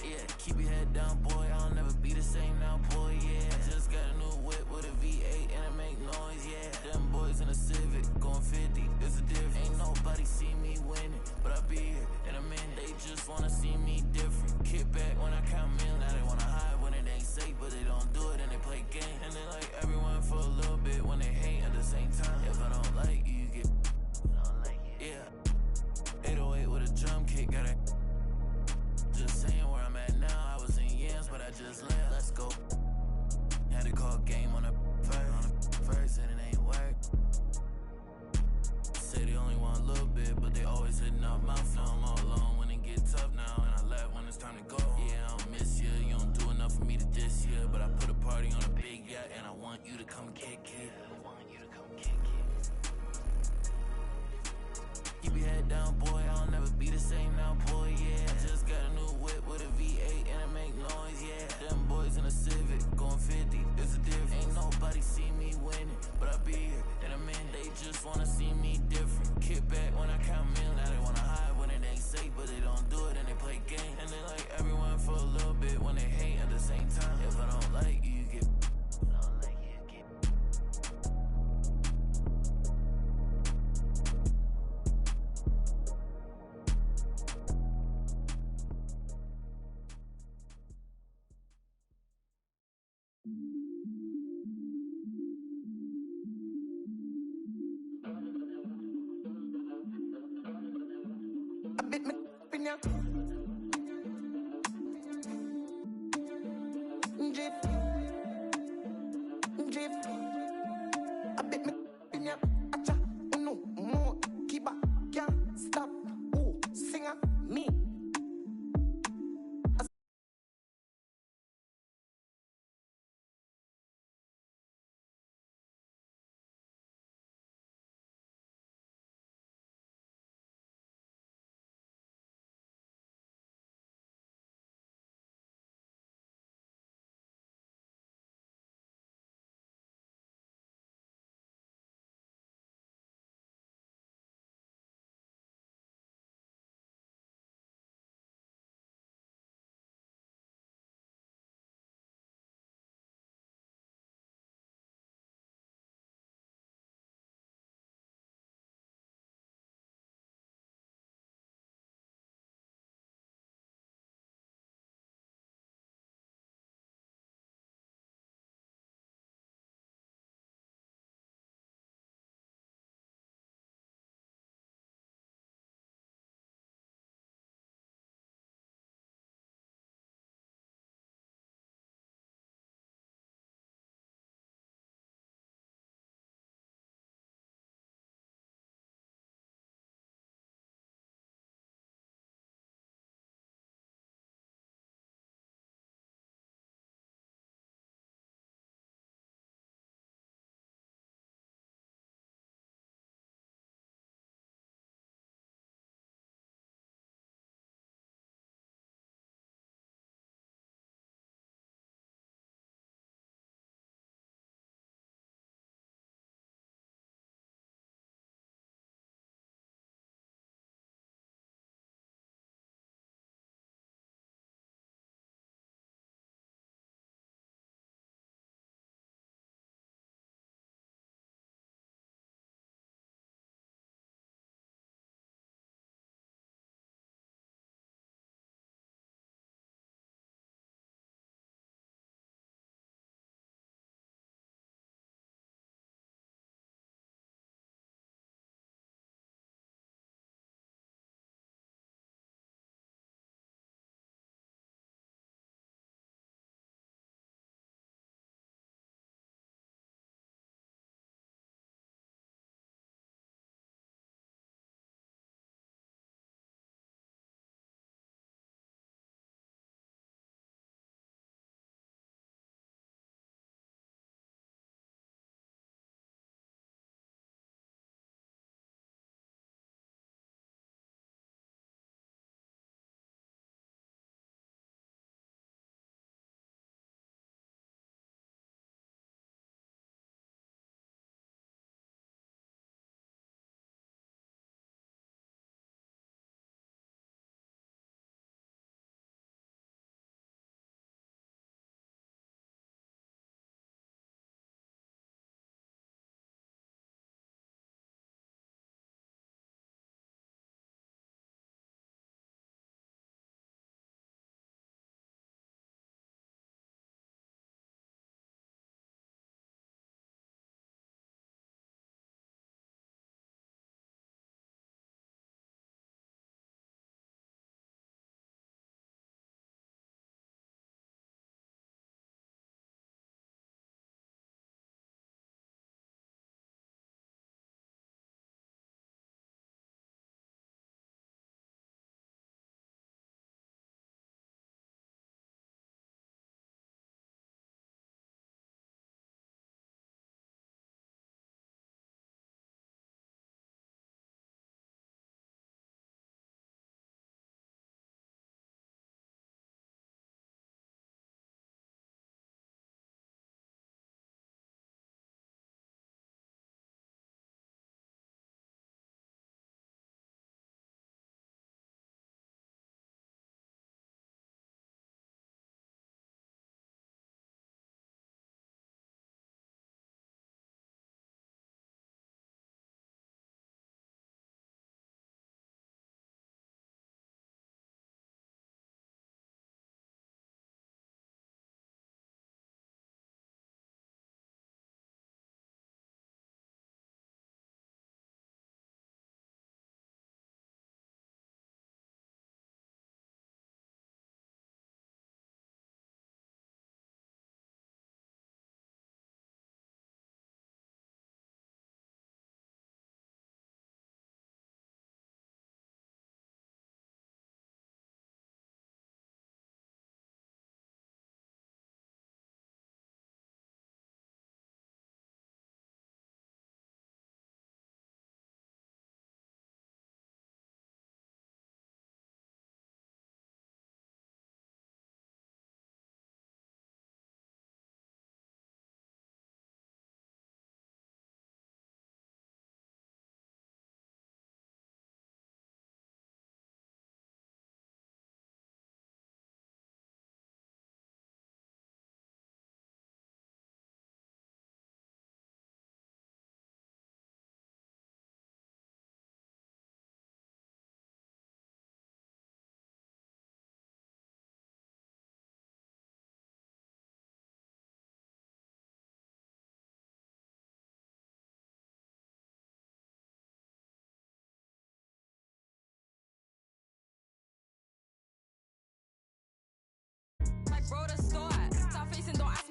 Yeah, keep your head down, boy, I'll never be the same now, boy, yeah. Just got a new whip with a V8 and it make noise, yeah. Them boys in a Civic, going 50, there's a difference. Ain't nobody see me winning, but I be here in a minute. They just wanna see me different. Kick back when I count millions. Now they wanna hide when it ain't safe, but they don't do it and they play games. And they like everyone for a little bit when they hate at the same time. If I don't like you, you get yeah. 808 with a drum kick, got it. Just saying where I'm at now. I was in yams, but I just left. Let's go. Had to call game on the first, and it ain't work. Say they only want a little bit, but they always hitting up mouth. Now I'm all alone when it get tough now, and I laugh when it's time to go. Yeah, I don't miss you. You don't do enough for me to diss you, but I put a party on a big yacht, and I want you to come kick it. Keep your head down, boy, I'll never be the same now, boy, yeah. Just got a new whip with a V8 and it make noise, yeah. Them boys in a Civic, going 50, there's a difference. Ain't nobody see me winning, but I be here in a minute. They just wanna see me different. Kick back when I count millions. Now they wanna hide when it ain't safe, but they don't do it and they play games. And they like everyone for a little bit when they hate at the same time. If I don't like you, you get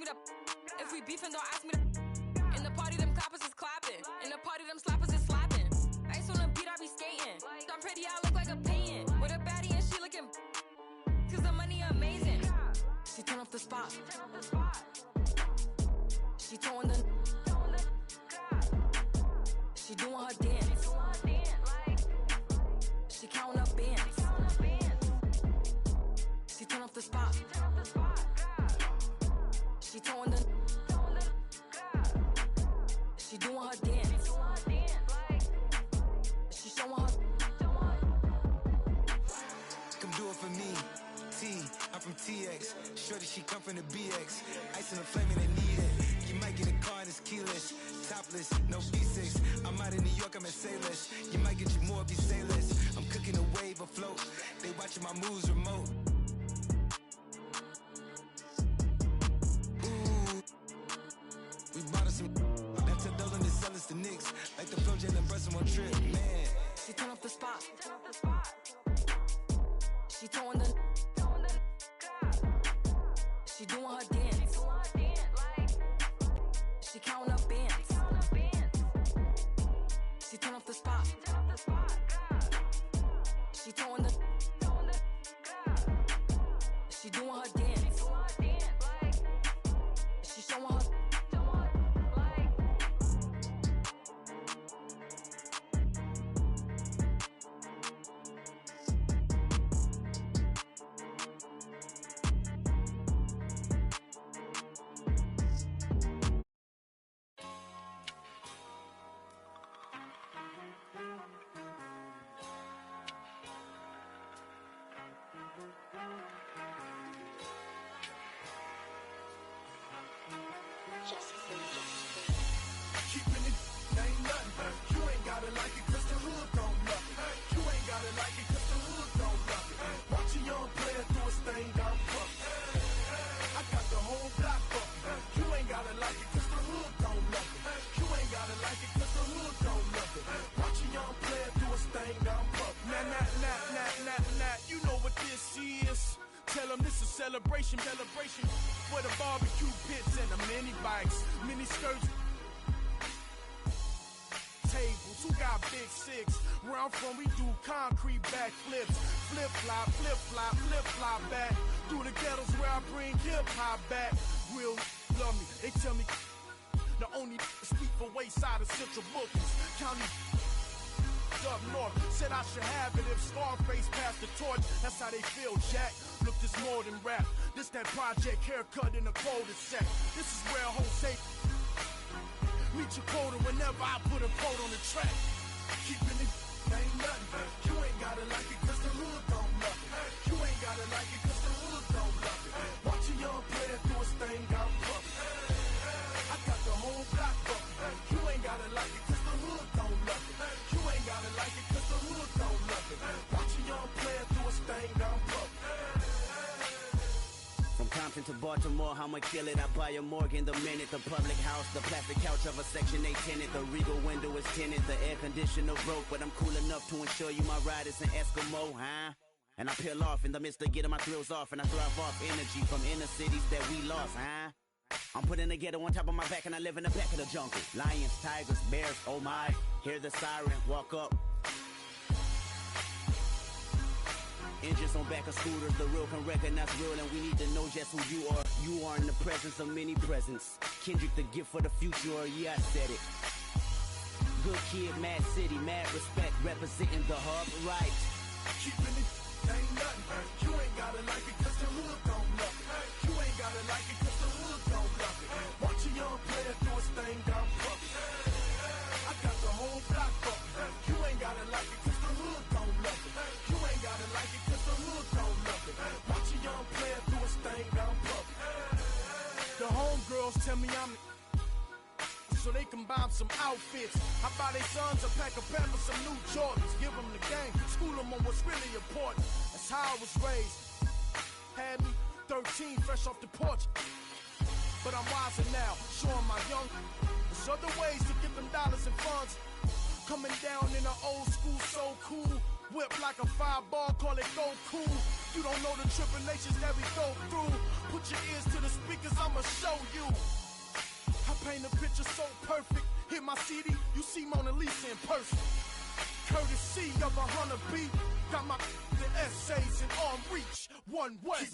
me to. If we beefing, don't ask me to. In the party, them clappers is clapping. In the party, them slappers is slapping. Ice on the beat, I be skating. I'm pretty, I look like a painting. With a baddie and she looking. Cause the money amazing. She turn off the spot. She throwing the. She doing her dance. She counting up bands. She turn off the spot. She throwing the. She doing her dance. She showing her. Come do it for me. T, I'm from TX. Shorty, she come from the BX. Ice in the flame and they need it. You might get a car and it's keyless. Topless, no B6. I'm out in New York, I'm at Sailors. You might get you more, be sailors. I'm cooking a wave afloat. They watching my moves remote. Ooh, we bought us some. That $10 to sell us the Knicks. Like the Flow Jet and Brussels one trip, man. She turn off the spot. She throwing the. She doing her dance. She counting up bands. She turn off the spot. She throwing the. She doing her dance. She showing her. Keeping it ain't nothing. You ain't gotta like it cause the hood don't love it. You ain't gotta like it cause the hood don't love it. Watch a young player do his thing down puppy. I got the whole block bumping. You ain't gotta like it cause the hood don't love it. You ain't gotta like it cause the hood don't love it. Watch a young player do his thing down puppy. Nah, you know what this is. Tell them this is celebration. For the barbecue pits and the mini bikes, mini skirts, tables. Who got big six? Where I'm from, we do concrete backflips. Flip flop back. Through the ghettos where I bring hip hop back. Real love me. They tell me the only speak for Wayside of Central Bookings. County up north said I should have it if Scarface passed the torch. That's how they feel, Jack. Look, this more than rap. This that project haircut in a cul-de-sac. This is where Jose meet your quota whenever I put a quote on the track. Keeping it ain't nothing. You ain't gotta like it cause the hood don't love it. You ain't gotta like it cause the hood don't love it. Watch a young player do his thing down puppy. I got the whole block bumping. You ain't gotta like it cause the hood don't love it. You ain't gotta like it cause the hood don't love it. Watch a young player do his thing down puppy. From Compton to Baltimore, I'ma kill it. I buy a Morgan the minute. The public house, the plastic couch of a Section 8 tenant. The Regal window is tinted. The air conditioner broke, but I'm cool enough to ensure you my ride is an Eskimo, huh? And I peel off in the midst of getting my thrills off, and I thrive off energy from inner cities that we lost, huh? I'm putting the ghetto on top of my back, and I live in the back of the jungle. Lions, tigers, bears, oh my. Hear the siren, walk up. Engines on back of scooters, the real can recognize real, and we need to know just who you are. You are in the presence of many presents. Kendrick, the gift for the future, yeah, I said it. Good kid, mad city, mad respect, representing the hub, right. Keeping it ain't nothing. You ain't gotta like it cause the hood don't love it. You ain't gotta like it cause the hood don't love it. Watch a young player do his thing down puppy. I got the whole block bumping. You ain't gotta like it cause the hood don't love it. You ain't gotta like it cause the hood don't love it. Watch a young player do his thing down puppy. The homegirls tell me I'm so they can buy them some outfits. I buy their sons a pack of Pampers, some new Jordans. Give them the game, school them on what's really important. That's how I was raised. Had me 13, fresh off the porch. But I'm wiser now, showing my young. There's other ways to get them dollars and funds. Coming down in an old school, so cool. Whip like a fireball, call it go cool. You don't know the tribulations that we go through. Put your ears to the speakers, I'ma show you. I paint a picture so perfect. Hit my CD, you see Mona Lisa in person. Courtesy of a hunter beat. Got my the essays in arm reach. One way.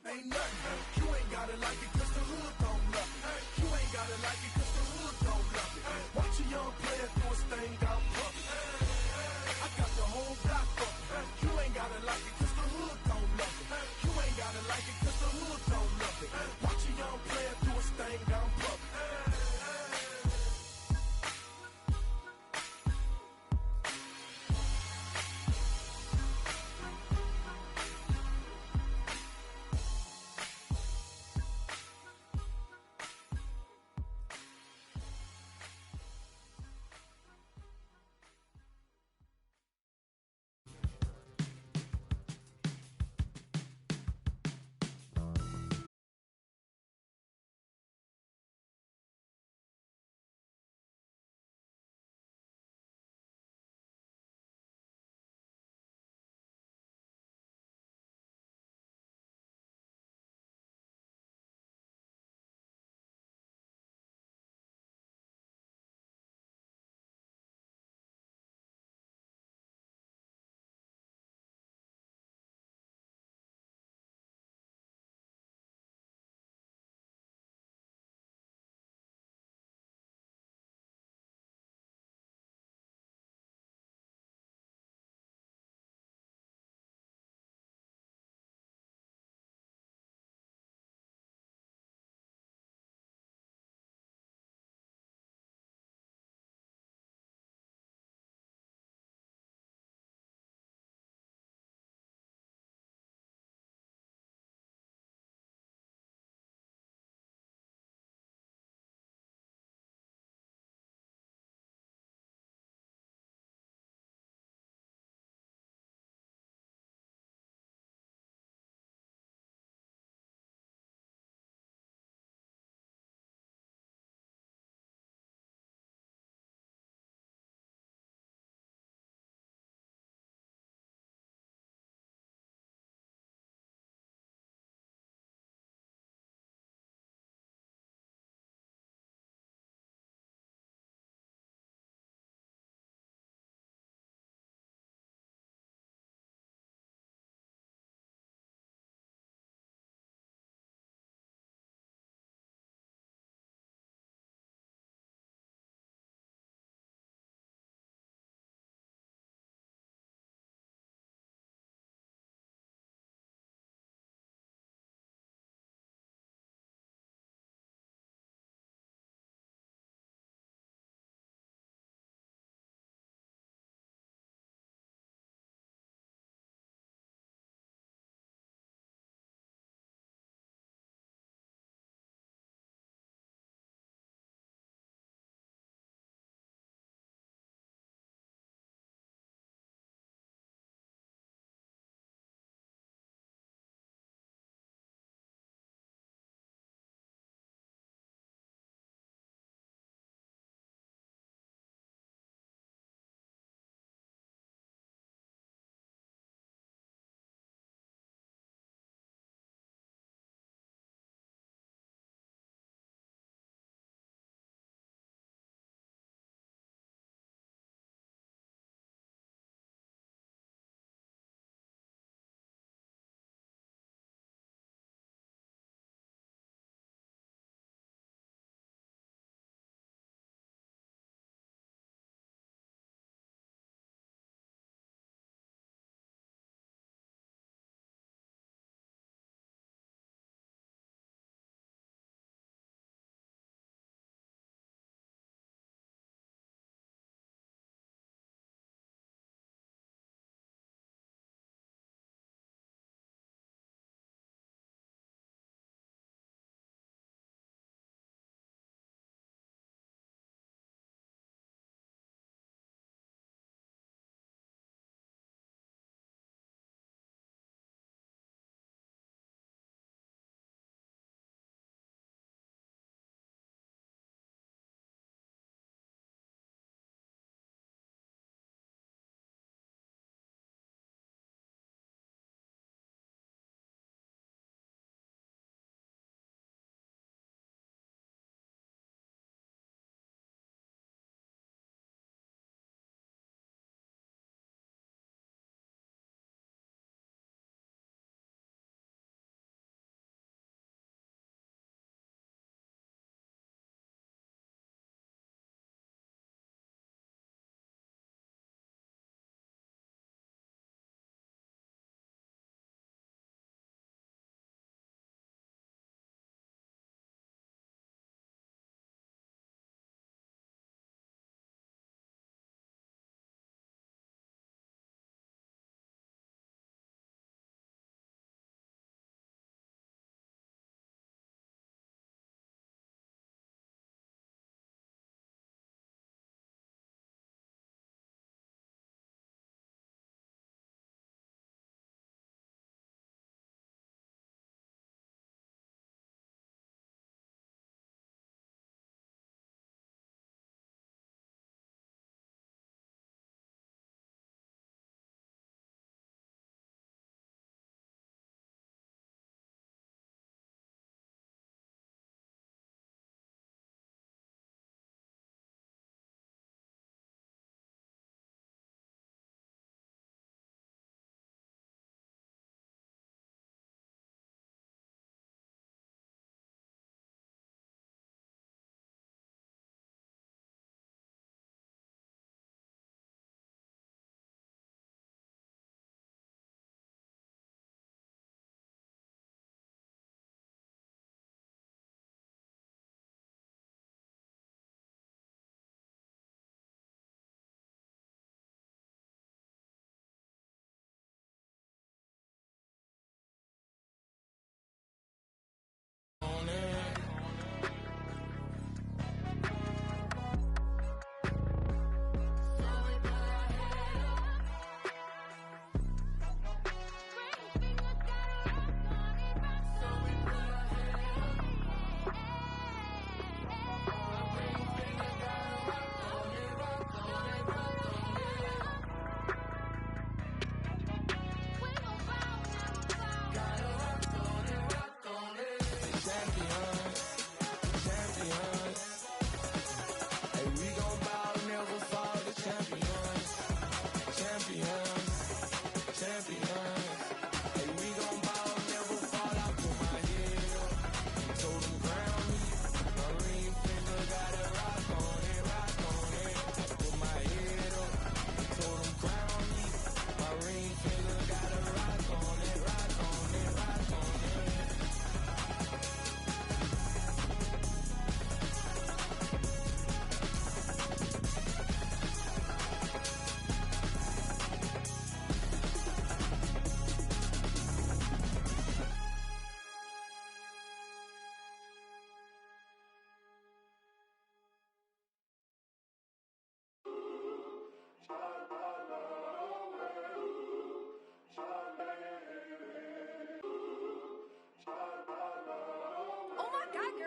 Ain't nothing. You ain't gotta like it cause the hood don't love it. You ain't gotta like it cause the hood don't love it. Watch a young player do his thing out public. I got the whole block fucking. You ain't gotta like it cause the hood don't love it. You ain't gotta like it cause the hood don't love it. Watch a young player do his thing out public.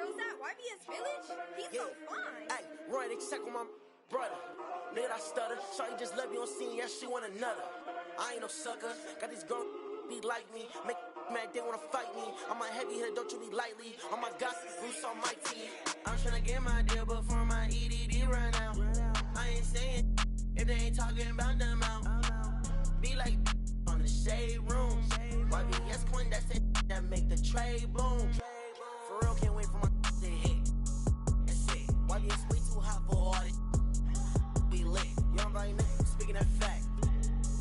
was that? YBS Village? He's so fine. Hey, run, they check on my brother. Nigga, I stutter. Shawty just left me on scene, yeah, she want another. I ain't no sucker. Got these girls be like me. Make mad, they wanna fight me. I'm a heavy hitter, don't you be lightly. On my gossip, Bruce on my team. I'm tryna get my deal before my EDD run out. I ain't saying if they ain't talking about them out. Be like on the shade room. YBS Quinn, that's it that make the trade boom. For real, can't wait for my to hit. That's it. YBS way too hot for all this. Be lit. Young right now, speaking that fact.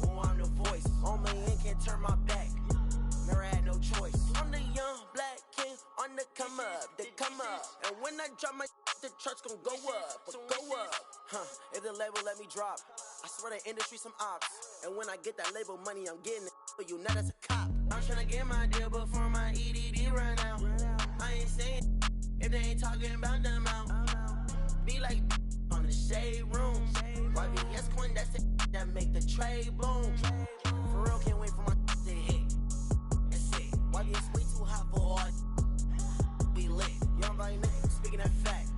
Oh, I'm the voice. On my end, can't turn my back. Never had no choice. I'm the young black king on the come up, they come up. And when I drop my the charts gon' go up, go up. If the label let me drop, I swear the industry some ops. And when I get that label money, I'm getting it for you, not as a cop. I'm tryna get my deal before my EDD run out. I ain't saying if they ain't talking about them out. Be like on the shade room. YBS Quinn, that's it that make the trade boom. For real, can't wait for my to hit. That's it. YBS way too hot for all. Be lit. Young right now, speaking that fact.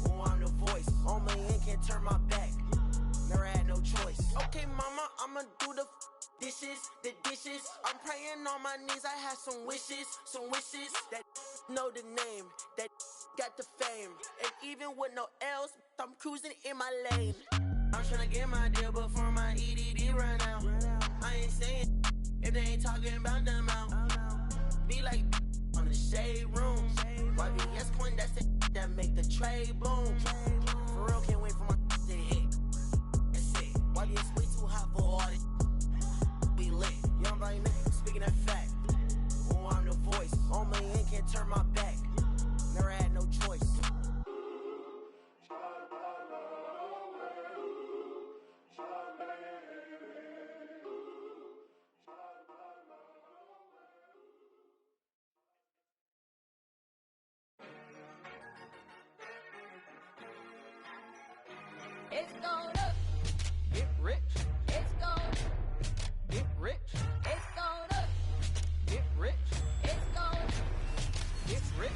Oh, I'm the voice. On my end, can't turn my back. Never had no choice. Okay, mama, I'ma do the dishes. I'm praying on my knees. I have some wishes. That know the name, that got the fame. And even with no L's, I'm cruising in my lane. I'm tryna get my deal before my EDD run out. I ain't saying if they ain't talking about them out. Be like on the shade room. YBS Quinn, that's it that make the trade boom. For real, can't wait for my to hit. That's it. YBS way too hot for all this. Be lit. Young right now, speaking that fact. Oh, I'm the voice. On my end, can't turn my back. Never had no choice. It's going up. Get rich. It's going. Get rich. It's going up. Get rich. It's going. Get rich.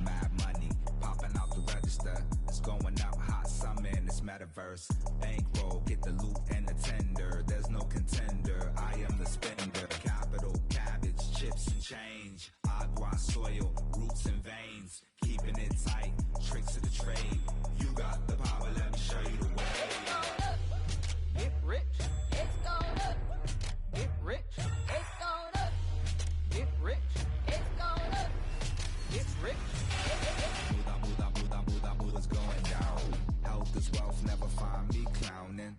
Mad money popping out the register. It's going out hot summer in this metaverse. Bankroll, get the loot and the tender. There's no contender. I am the spender. Capital, cabbage, chips and change. Agua, soil, roots and veins. Keeping it tight. Tricks of the trade. You got the power. Let me show you the way. Get rich. It's going up. Get rich. It's going up. Get rich. It's going up. Get rich. Buddha's going down. Health is wealth, never find me clowning.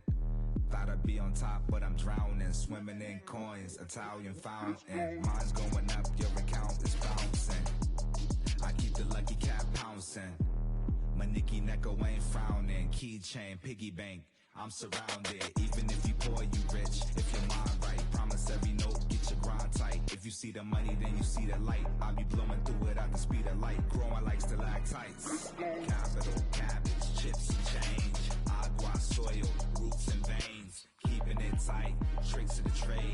Thought I'd be on top, but I'm drowning. Swimming in coins, Italian fountain. Mine's going up, your account is bouncing. I keep the lucky cat pouncing. My Nicky Necko ain't frowning. Keychain, piggy bank, I'm surrounded. Even if you poor, you rich. If your mind right, promise every note, get your grind tight. If you see the money, then you see the light. I'll be blowing through it at the speed of light. Growing like stalactites. Capital, cabbage, chips and change. Agua, soil, roots and veins. Keeping it tight, tricks of the trade.